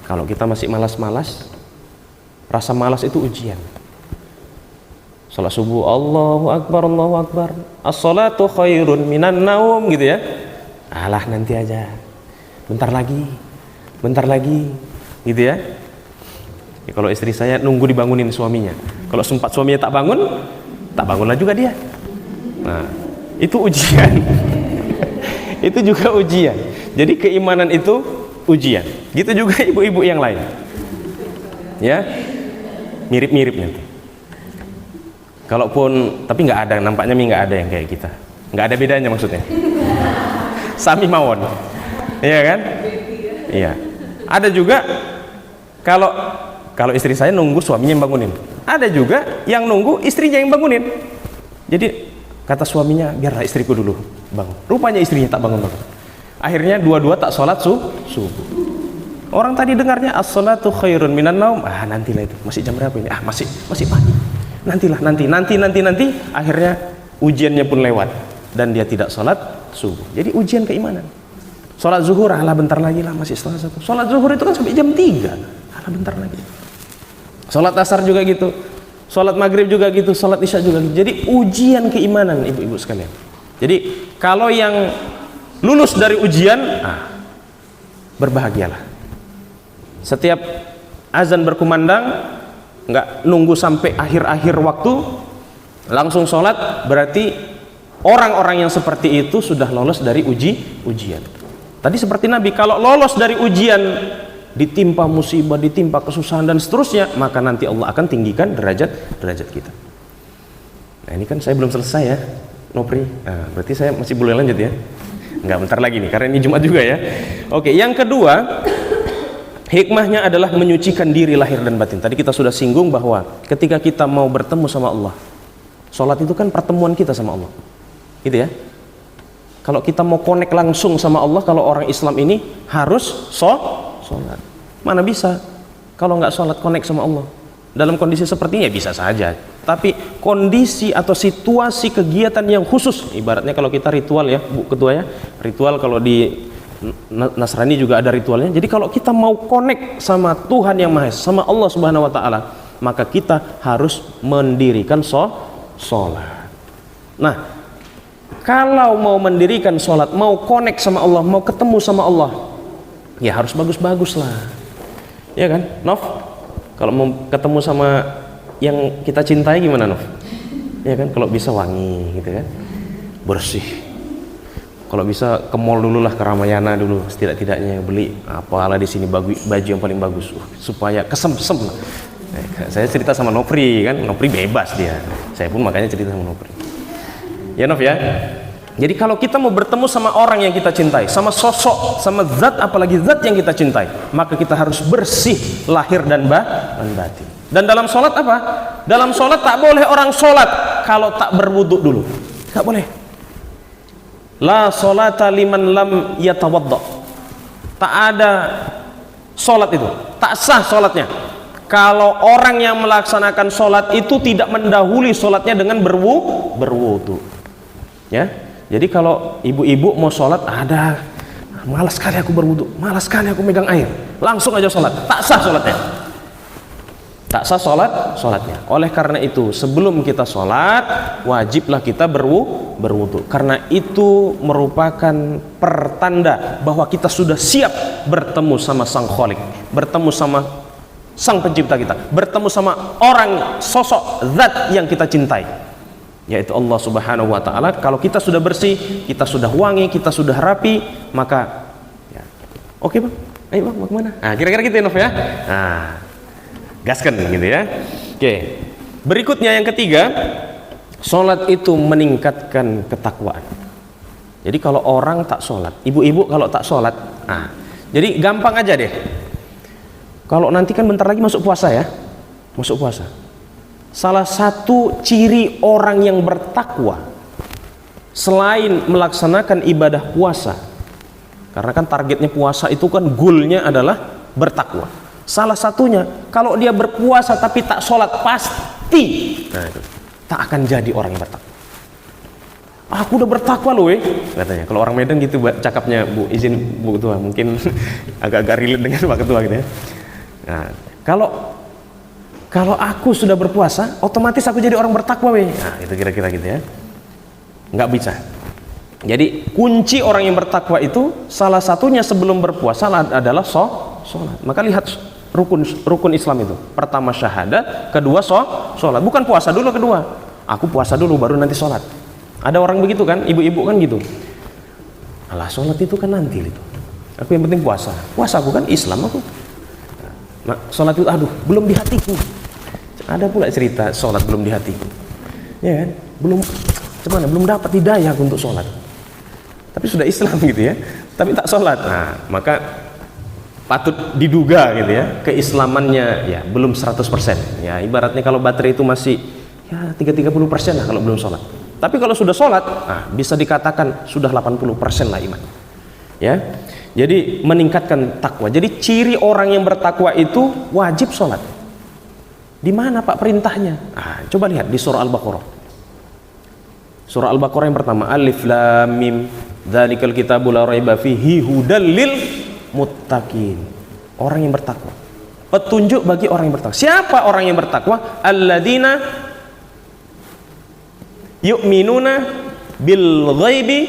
Kalau kita masih malas-malas, rasa malas itu ujian. Sholat subuh, Allahu Akbar, as-salatu khairun minan naum, gitu ya. Alah, nanti aja, bentar lagi, gitu ya. Ya, kalau istri saya nunggu dibangunin suaminya, kalau sempat suaminya tak bangunlah juga dia. Nah, itu ujian. Itu juga ujian. Jadi keimanan itu ujian. Gitu juga ibu-ibu yang lain. Ya, mirip-mirip nanti. Kalaupun, tapi nggak ada, nampaknya nggak ada yang kayak kita. Nggak ada bedanya maksudnya. Sami mawon, iya kan? Iya. Ada juga kalau istri saya nunggu suaminya yang bangunin. Ada juga yang nunggu istrinya yang bangunin. Jadi kata suaminya, biarlah istriku dulu bangun. Rupanya istrinya tak bangun. Akhirnya dua-dua tak sholat subuh. Orang tadi dengarnya as-salatu khairun minan naum. Nantilah itu. Masih jam berapa ini? Masih pagi. Nantilah, nanti. Akhirnya ujiannya pun lewat dan dia tidak sholat subuh. Jadi ujian keimanan. Sholat zuhur, bentar lagi lah, masih setengah 1. Sholat zuhur itu kan sampai jam 3. Bentar lagi. Sholat asar juga gitu, sholat maghrib juga gitu, sholat isya juga gitu. Jadi ujian keimanan, ibu-ibu sekalian. Jadi kalau yang lulus dari ujian, berbahagialah. Setiap azan berkumandang, nggak nunggu sampai akhir-akhir waktu, langsung sholat, berarti orang-orang yang seperti itu sudah lolos dari ujian. Tadi seperti Nabi, kalau lolos dari ujian, ditimpa musibah, ditimpa kesusahan dan seterusnya, maka nanti Allah akan tinggikan derajat kita. Nah ini kan saya belum selesai ya, Nopri. Nah, berarti saya masih boleh lanjut ya? Nggak, bentar lagi nih, karena ini Jumat juga ya. Oke, yang kedua, hikmahnya adalah menyucikan diri lahir dan batin. Tadi kita sudah singgung bahwa ketika kita mau bertemu sama Allah, sholat itu kan pertemuan kita sama Allah, gitu ya. Kalau kita mau connect langsung sama Allah, kalau orang Islam ini harus sholat. Mana bisa kalau nggak sholat connect sama Allah? Dalam kondisi seperti ini ya bisa saja, tapi kondisi atau situasi kegiatan yang khusus, ibaratnya kalau kita ritual ya Bu Ketua ya, ritual kalau di Nasrani juga ada ritualnya. Jadi kalau kita mau connect sama Tuhan yang Maha Esa, sama Allah Subhanahu wa taala, maka kita harus mendirikan sholat. Nah, kalau mau mendirikan sholat, mau connect sama Allah, mau ketemu sama Allah, ya harus bagus-bagus lah. Ya kan, Nov? Kalau mau ketemu sama yang kita cintai gimana, Nov? Ya kan, kalau bisa wangi gitu kan, bersih. Kalau bisa ke mall dulu lah, ke Ramayana dulu, setidak-tidaknya beli apalah di sini baju yang paling bagus supaya kesem-sem. Saya cerita sama Nopri kan, Nopri bebas dia. Saya pun makanya cerita sama Nopri. Ya Nov ya. Jadi kalau kita mau bertemu sama orang yang kita cintai, sama sosok, sama zat, apalagi zat yang kita cintai, maka kita harus bersih lahir dan batin. Dan dalam sholat apa? Dalam sholat tak boleh orang sholat kalau tak berwudu dulu. Tak boleh. La sholata liman lam yatawadda. Tak ada sholat itu, tak sah sholatnya kalau orang yang melaksanakan sholat itu tidak mendahului sholatnya dengan berwudu. Ya. Jadi kalau ibu-ibu mau sholat, ada malas sekali aku berwudu, malas sekali aku megang air, langsung aja sholat, tak sah sholatnya. Tak sah sholatnya. Oleh karena itu, sebelum kita sholat, wajiblah kita berwudu. Karena itu merupakan pertanda bahwa kita sudah siap bertemu sama Sang Khalik, bertemu sama Sang Pencipta kita, bertemu sama orang, sosok, zat yang kita cintai, yaitu Allah Subhanahu wa taala. Kalau kita sudah bersih, kita sudah wangi, kita sudah rapi, maka ya. Oke Bang, ayo Bang, mau kemana? Nah, kira-kira gitu ya Nov ya. Nah, gaskan gitu ya. Oke, berikutnya yang ketiga, sholat itu meningkatkan ketakwaan. Jadi kalau orang tak sholat, ibu-ibu kalau tak sholat, nah, jadi gampang aja deh. Kalau nanti kan bentar lagi masuk puasa ya, masuk puasa. Salah satu ciri orang yang bertakwa selain melaksanakan ibadah puasa, karena kan targetnya puasa itu kan goalnya adalah bertakwa. Salah satunya kalau dia berpuasa tapi tak sholat, pasti tak akan jadi orang yang bertakwa. Aku udah bertakwa loh katanya. Kalau orang Medan gitu cakapnya, Bu, izin Bu Ketua, mungkin agak-agak relate dengan Pak Ketua gitu ya. Nah, kalau aku sudah berpuasa, otomatis aku jadi orang bertakwa weh. Nah, itu kira-kira gitu ya. Nggak bisa. Jadi kunci orang yang bertakwa itu salah satunya sebelum berpuasa adalah sholat. Maka lihat rukun Islam itu. Pertama syahadat, kedua sholat. Bukan puasa dulu kedua. Aku puasa dulu baru nanti sholat. Ada orang begitu kan, ibu-ibu kan gitu. Alah, sholat itu kan nanti itu. Aku yang penting puasa. Puasa aku kan Islam aku. Nah, sholat itu aduh belum di hatiku. Ada pula cerita sholat belum di hatiku, ya kan? Belum dapat hidayah untuk sholat, tapi sudah Islam gitu ya, tapi tak sholat. Nah, maka patut diduga gitu ya, keislamannya ya belum 100%. Ya ibaratnya kalau baterai itu masih ya 30% lah kalau belum sholat. Tapi kalau sudah sholat, nah, bisa dikatakan sudah 80% lah iman. Ya, jadi meningkatkan takwa. Jadi ciri orang yang bertakwa itu wajib sholat. Di mana Pak perintahnya? Ah, coba lihat di surah Al-Baqarah. Surah Al-Baqarah yang pertama, Alif Lam Mim, dzalikal kitabu la raiba fihi hudal lil muttaqin. Orang yang bertakwa. Petunjuk bagi orang yang bertakwa. Siapa orang yang bertakwa? Alladzina yu'minuna bil ghaibi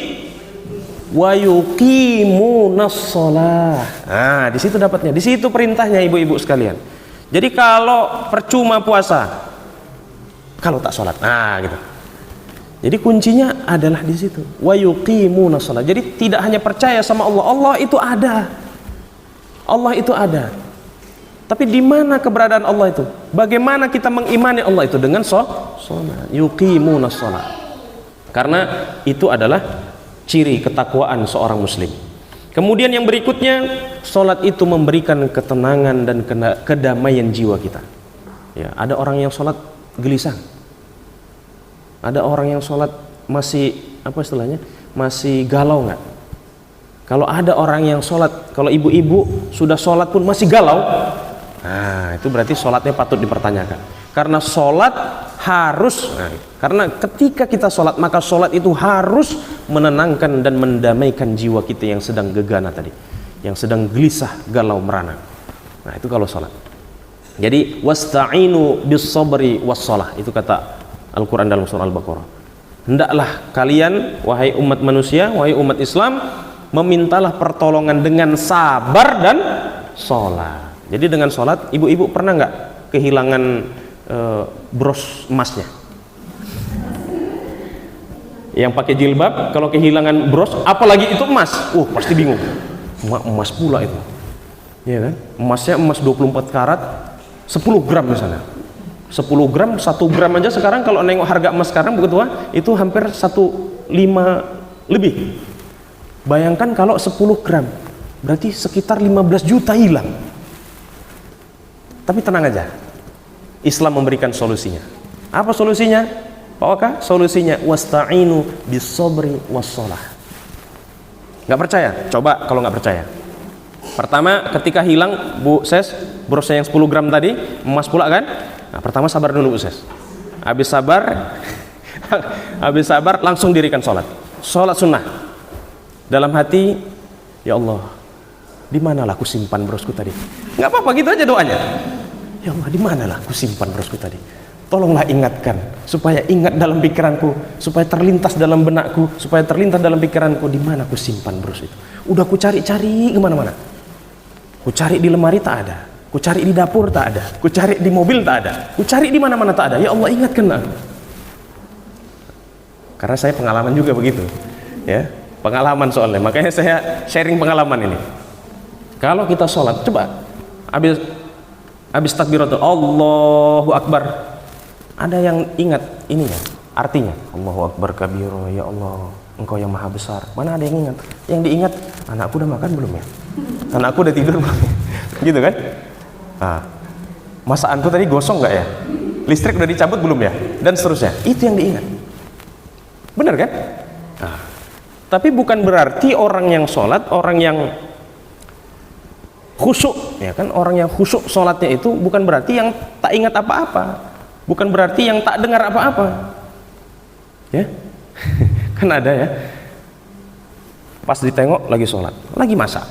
wa yuqimunas shalah. Nah, di situ dapatnya. Di situ perintahnya ibu-ibu sekalian. Jadi kalau percuma puasa kalau tak sholat. Nah, gitu. Jadi kuncinya adalah di situ. Wa yuqimunas shalah. Jadi tidak hanya percaya sama Allah, Allah itu ada. Allah itu ada. Tapi di mana keberadaan Allah itu? Bagaimana kita mengimani Allah itu? Dengan sholat. Yuqimunas shalah. Karena itu adalah ciri ketakwaan seorang muslim. Kemudian yang berikutnya, sholat itu memberikan ketenangan dan kedamaian jiwa kita. Ya, ada orang yang sholat gelisah. Ada orang yang sholat masih apa istilahnya? Masih galau nggak? Kalau ada orang yang sholat, kalau ibu-ibu sudah sholat pun masih galau, nah itu berarti sholatnya patut dipertanyakan. Karena sholat harus, karena ketika kita sholat maka sholat itu harus menenangkan dan mendamaikan jiwa kita yang sedang gegana tadi, yang sedang gelisah, galau, merana. Nah itu kalau sholat. Jadi wasta'inu bis sabri was shalah, itu kata Al-Quran dalam surah Al-Baqarah. Hendaklah kalian wahai umat manusia, wahai umat Islam, memintalah pertolongan dengan sabar dan sholat. Jadi dengan sholat, ibu-ibu pernah nggak kehilangan bros emasnya? Yang pakai jilbab kalau kehilangan bros, apalagi itu emas, pasti bingung. Emas pula itu, ya kan? Emasnya emas 24 karat, 10 gram misalnya. 10 gram, 1 gram aja sekarang kalau nengok harga emas sekarang begitu itu hampir 1,5 lebih. Bayangkan kalau 10 gram, berarti sekitar 15 juta hilang. Tapi tenang aja, Islam memberikan solusinya. Apa solusinya? Pak Waka, solusinya wasta'inu bis sabri was shalah. Nggak percaya? Coba kalau nggak percaya. Pertama, ketika hilang Bu Ses, brosnya yang 10 gram tadi, emas pula kan? Nah, pertama sabar dulu Bu Ses. Habis sabar langsung dirikan sholat. Sholat sunnah. Dalam hati, ya Allah, di manalah aku simpan brosku tadi? Nggak apa-apa, gitu aja doanya. Ya Allah, di manalah aku simpan brosku tadi? Tolonglah ingatkan, supaya ingat dalam pikiranku, supaya terlintas dalam benakku, supaya terlintas dalam pikiranku, di mana aku simpan bros itu. Udah ku cari-cari kemana-mana. Ku cari di lemari tak ada, ku cari di dapur tak ada, ku cari di mobil tak ada, ku cari di mana-mana tak ada. Ya Allah, ingatkan aku. Karena saya pengalaman juga begitu, ya. Pengalaman soalnya, makanya saya sharing pengalaman ini. Kalau kita sholat, coba habis takbiratul Allahu Akbar, ada yang ingat ini ya, artinya Allahu Akbar kabiro, ya Allah Engkau yang maha besar. Mana ada yang ingat? Yang diingat, anakku udah makan belum ya? Anakku udah tidur belum ya? Gitu kan? Nah, masakanku tadi gosong nggak ya? Listrik udah dicabut belum ya? Dan seterusnya. Itu yang diingat. Benar kan? Nah, tapi bukan berarti orang yang sholat, orang yang khusyuk, ya kan? Orang yang khusyuk sholatnya itu bukan berarti yang tak ingat apa-apa, bukan berarti yang tak dengar apa-apa, ya. Kan ada ya, pas ditengok lagi sholat, lagi masak.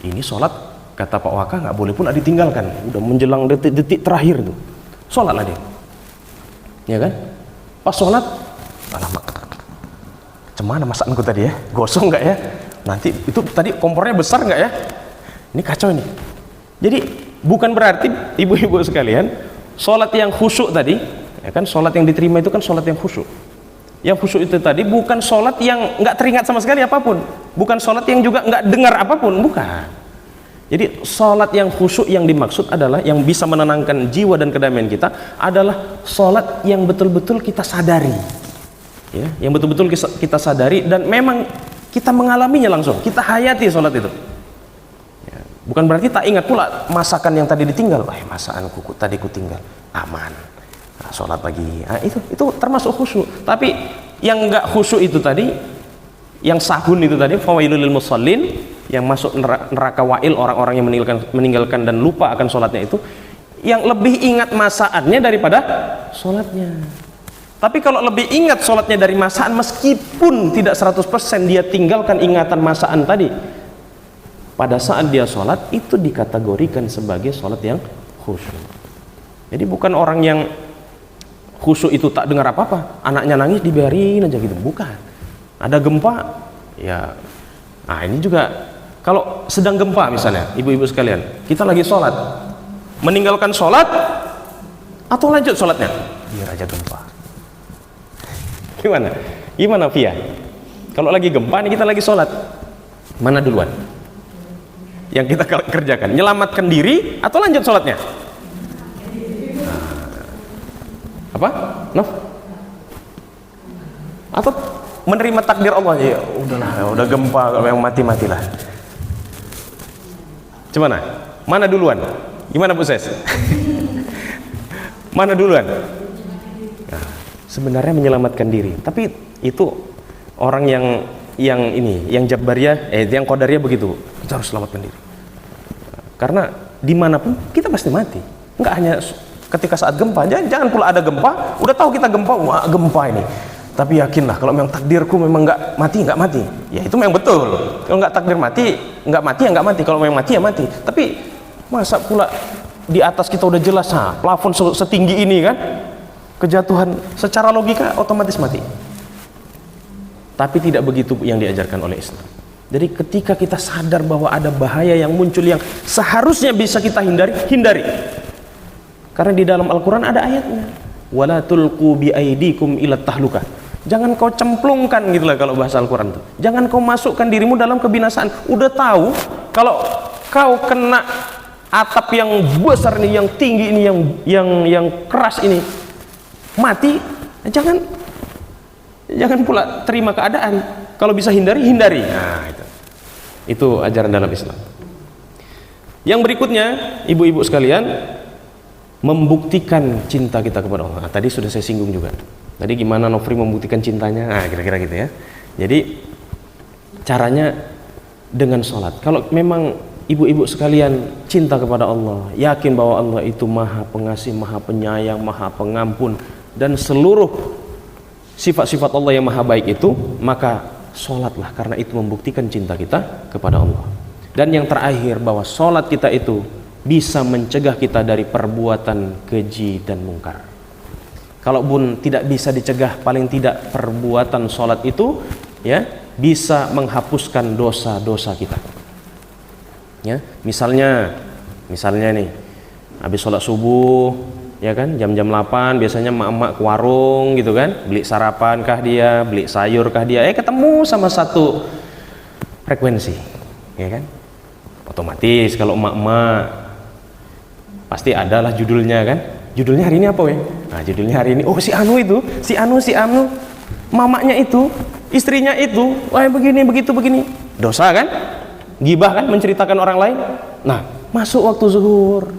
Ini sholat, kata Pak Waka, nggak boleh pun ditinggalkan. Udah menjelang detik-detik terakhir tuh, sholatlah dia, ya kan? Pas sholat, alamak, cemana masakanku tadi ya? Gosong nggak ya? Nanti itu tadi kompornya besar nggak ya? Ini kacau ini. Jadi bukan berarti ibu-ibu sekalian, sholat yang khusyuk tadi, ya kan? Sholat yang diterima itu kan sholat yang khusyuk. Yang khusyuk itu tadi bukan sholat yang nggak teringat sama sekali apapun, bukan sholat yang juga nggak dengar apapun, bukan. Jadi sholat yang khusyuk yang dimaksud adalah yang bisa menenangkan jiwa dan kedamaian kita adalah sholat yang betul-betul kita sadari, ya, yang betul-betul kita sadari dan memang kita mengalaminya langsung, kita hayati sholat itu. Ya, bukan berarti tak ingat pula masakan yang tadi ditinggal. Masakanku tadi ku tinggal, aman. Nah, sholat lagi. Nah, itu termasuk khusyuk. Tapi yang enggak khusyuk itu tadi, yang sahun itu tadi, fawailul lil musallin, yang masuk neraka wa'il, orang-orang yang meninggalkan dan lupa akan sholatnya itu, yang lebih ingat masakannya daripada sholatnya. Tapi kalau lebih ingat sholatnya dari masakan, meskipun tidak 100% dia tinggalkan ingatan masakan tadi, pada saat dia sholat itu dikategorikan sebagai sholat yang khusyuk. Jadi bukan orang yang khusyuk itu tak dengar apa-apa, anaknya nangis dibiarin aja gitu, bukan. Ada gempa Ya, nah ini juga kalau sedang gempa misalnya, ibu-ibu sekalian, kita lagi sholat, meninggalkan sholat atau lanjut sholatnya? Biar aja gempa. Gimana? Gimana Via? Kalau lagi gempa nih, kita lagi sholat, mana duluan yang kita kerjakan? Menyelamatkan diri atau lanjut sholatnya? Apa? Nov? Atau menerima takdir Allah? Ya udahlah, udah gempa, kalau yang mati-matilah. Gimana? Mana duluan? Gimana Bu Ses? Mana duluan? Nah, sebenarnya menyelamatkan diri, tapi itu orang yang Jabariyah, yang Qadariyah begitu. Kita harus selamatkan diri. Karena dimanapun kita pasti mati. Enggak hanya ketika saat gempa. Jangan pula ada gempa, udah tahu kita gempa, wah gempa ini. Tapi yakinlah kalau memang takdirku memang nggak mati. Ya itu memang betul. Kalau nggak takdir mati, nggak mati ya nggak mati. Kalau memang mati ya mati. Tapi masa pula di atas kita udah jelas, plafon setinggi ini kan, kejatuhan secara logika otomatis mati. Tapi tidak begitu yang diajarkan oleh Islam. Jadi ketika kita sadar bahwa ada bahaya yang muncul yang seharusnya bisa kita hindari. Karena di dalam Al-Quran ada ayatnya. Wala tulqu bi aidikum ila tahlukah. Jangan kau cemplungkan gitulah kalau bahasa Al-Quran itu. Jangan kau masukkan dirimu dalam kebinasaan. Udah tahu kalau kau kena atap yang besar ini, yang tinggi ini, yang keras ini, mati, jangan pula terima keadaan. Kalau bisa hindari. Nah, itu ajaran dalam Islam. Yang berikutnya, ibu-ibu sekalian, membuktikan cinta kita kepada Allah. Nah, tadi sudah saya singgung juga. Tadi gimana Nofri membuktikan cintanya? Nah, kira-kira gitu ya. Jadi caranya dengan sholat. Kalau memang ibu-ibu sekalian cinta kepada Allah, yakin bahwa Allah itu Maha Pengasih, Maha Penyayang, Maha Pengampun, dan seluruh sifat-sifat Allah yang maha baik itu, maka sholatlah, karena itu membuktikan cinta kita kepada Allah. Dan yang terakhir, bahwa sholat kita itu bisa mencegah kita dari perbuatan keji dan mungkar. Kalaupun tidak bisa dicegah, paling tidak perbuatan sholat itu ya bisa menghapuskan dosa-dosa kita. Ya, misalnya nih, habis sholat subuh, ya kan, jam-jam 8 biasanya emak-emak ke warung gitu kan, beli sarapan kah dia, beli sayur kah dia, ketemu sama satu frekuensi, ya kan. Otomatis kalau emak-emak pasti adalah judulnya kan, judulnya hari ini apa ya? Nah, judulnya hari ini, oh si Anu itu, si Anu, mamanya itu, istrinya itu, wah begini, begitu, begini. Dosa kan? Gibah kan, menceritakan orang lain. Nah, masuk waktu zuhur,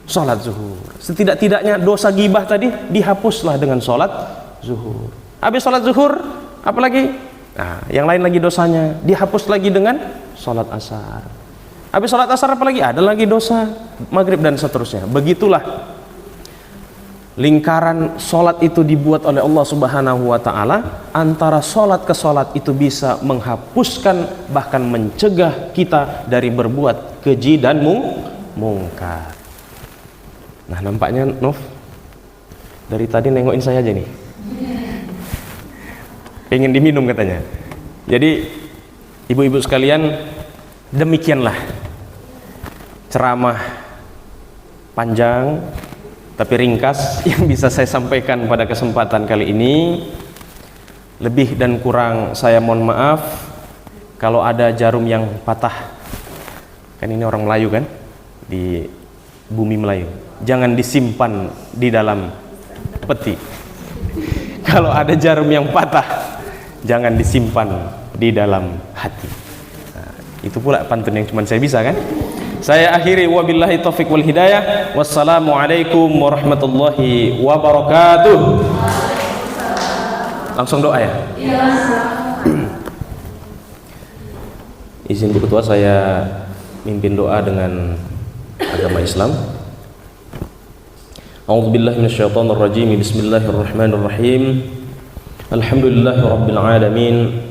sholat zuhur. Setidak-tidaknya dosa gibah tadi dihapuslah dengan sholat zuhur. Habis sholat zuhur, apalagi? Nah, yang lain lagi dosanya dihapus lagi dengan sholat asar. Habis sholat asar apalagi? Ada lagi dosa maghrib dan seterusnya. Begitulah lingkaran sholat itu dibuat oleh Allah Subhanahu wa ta'ala. Antara sholat ke sholat itu bisa menghapuskan, bahkan mencegah kita dari berbuat keji dan mungkar. Nah, nampaknya Nov dari tadi nengokin saya aja nih, pengen diminum katanya. Jadi ibu-ibu sekalian, demikianlah ceramah panjang tapi ringkas yang bisa saya sampaikan pada kesempatan kali ini. Lebih dan kurang saya mohon maaf. Kalau ada jarum yang patah, kan ini orang Melayu kan, di bumi Melayu, jangan disimpan di dalam peti. Kalau ada jarum yang patah, jangan disimpan di dalam hati. Nah, itu pula pantun yang cuma saya bisa kan. Saya akhiri, wabillahi taufiq wal hidayah. Wassalamualaikum warahmatullahi wabarakatuh. Langsung doa ya. Izin Bu Ketua, saya mimpin doa dengan agama Islam. A'udzubillahi minasyaitonir rajim. Bismillahirrahmanirrahim. Alhamdulillahirabbil alamin.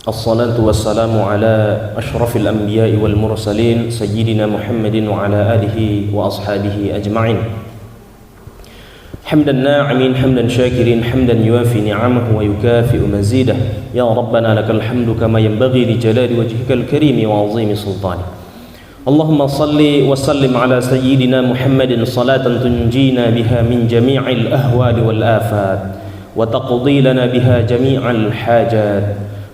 Assalatu wassalamu ala asyrafil anbiya'i wal mursalin sayyidina Muhammadin wa ala alihi wa ashabihi ajma'in. حمدا ناعمين حمدا شاكرين حمدا يوافي نعمه ويكافئ مزيده يا ربنا لك الحمد كما ينبغي لجلال وجهك الكريم وعظيم سلطانك. اللهم صل وسلم على سيدنا محمد صلاة تنجينا بها من جميع الأهوال والآفات وتقضي لنا بها جميع الحاجات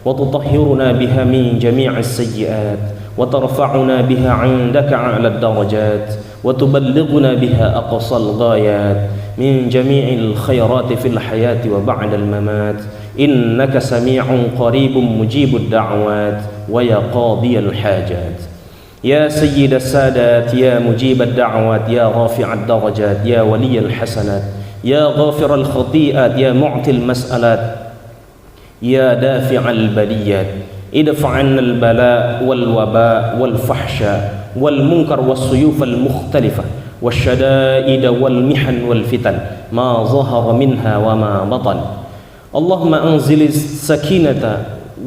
وتطهرنا بها من جميع السيئات وترفعنا بها عندك أعلى الدرجات وتبلغنا بها أقصى الغايات من جميع الخيرات في الحياة وبعد الممات إنك سميع قريب مجيب الدعوات ويا قاضي الحاجات. يا سيد السادات يا مجيب الدعوات يا رافع الدرجات يا ولي الحسنات يا غافر الخطيئات يا معطي المسألات يا دافع البليات ادفع عنا البلاء والوباء والفحشاء والمنكر والسيوف المختلفة والشدائد والمحن والفتن ما ظهر منها وما بطن. اللهم أنزل السكينة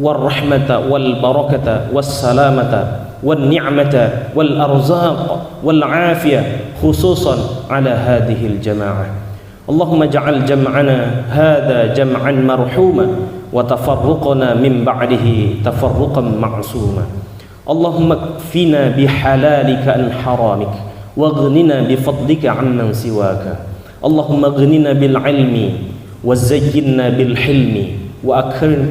والرحمة والبركة والسلامة والنعمة والأرزاق والعافية خصوصا على هذه الجماعة. اللهم اجعل جمعنا هذا جمعا مرحوما وتفرقنا من بعده تفرقا معصوما. اللهم اكفنا بحلالك عن حرامك واغننا بفضلك عمن سواك. اللهم اغننا بالعلم وزينا بالحلم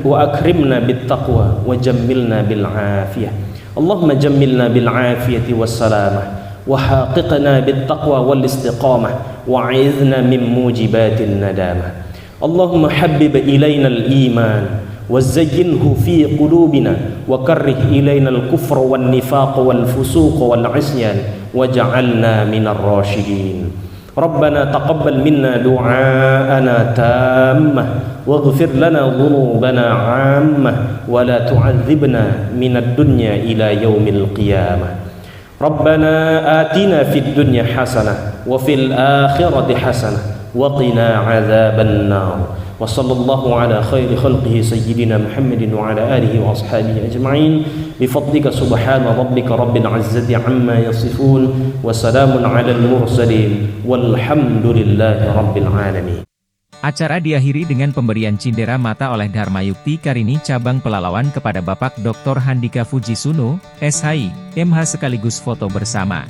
وأكرمنا بالتقوى وجملنا بالعافية. اللهم جملنا بالعافية والسلامة وحاققنا بالتقوى والاستقامة وعذنا من موجبات الندامة. اللهم حبب إلينا الإيمان وزينه في قلوبنا وكره إلينا الكفر والنفاق والفسوق والعصيان واجعلنا من الراشدين. ربنا تقبل منا دعاءنا تامة واغفر لنا ذنوبنا عامة ولا تعذبنا من الدنيا إلى يوم القيامة. ربنا آتنا في الدنيا حسنة وفي الآخرة حسنة وقنا عذاب النار. وصلى الله على خير خلقه سيدنا محمد وعلى آله وأصحابه أجمعين بفضلك سبحان ربك رب العزة عما يصفون وسلام على المرسلين والحمد لله رب العالمين. Acara diakhiri dengan pemberian cindera mata oleh Dharma Yukti Karini Cabang Pelalawan kepada Bapak Dr. Handika Fujisuno, SHI, MH sekaligus foto bersama.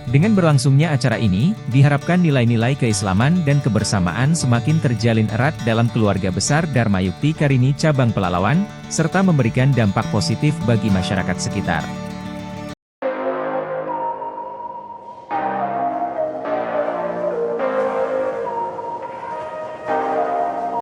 Dengan berlangsungnya acara ini, diharapkan nilai-nilai keislaman dan kebersamaan semakin terjalin erat dalam keluarga besar Dharma Yukti Karini Cabang Pelalawan, serta memberikan dampak positif bagi masyarakat sekitar.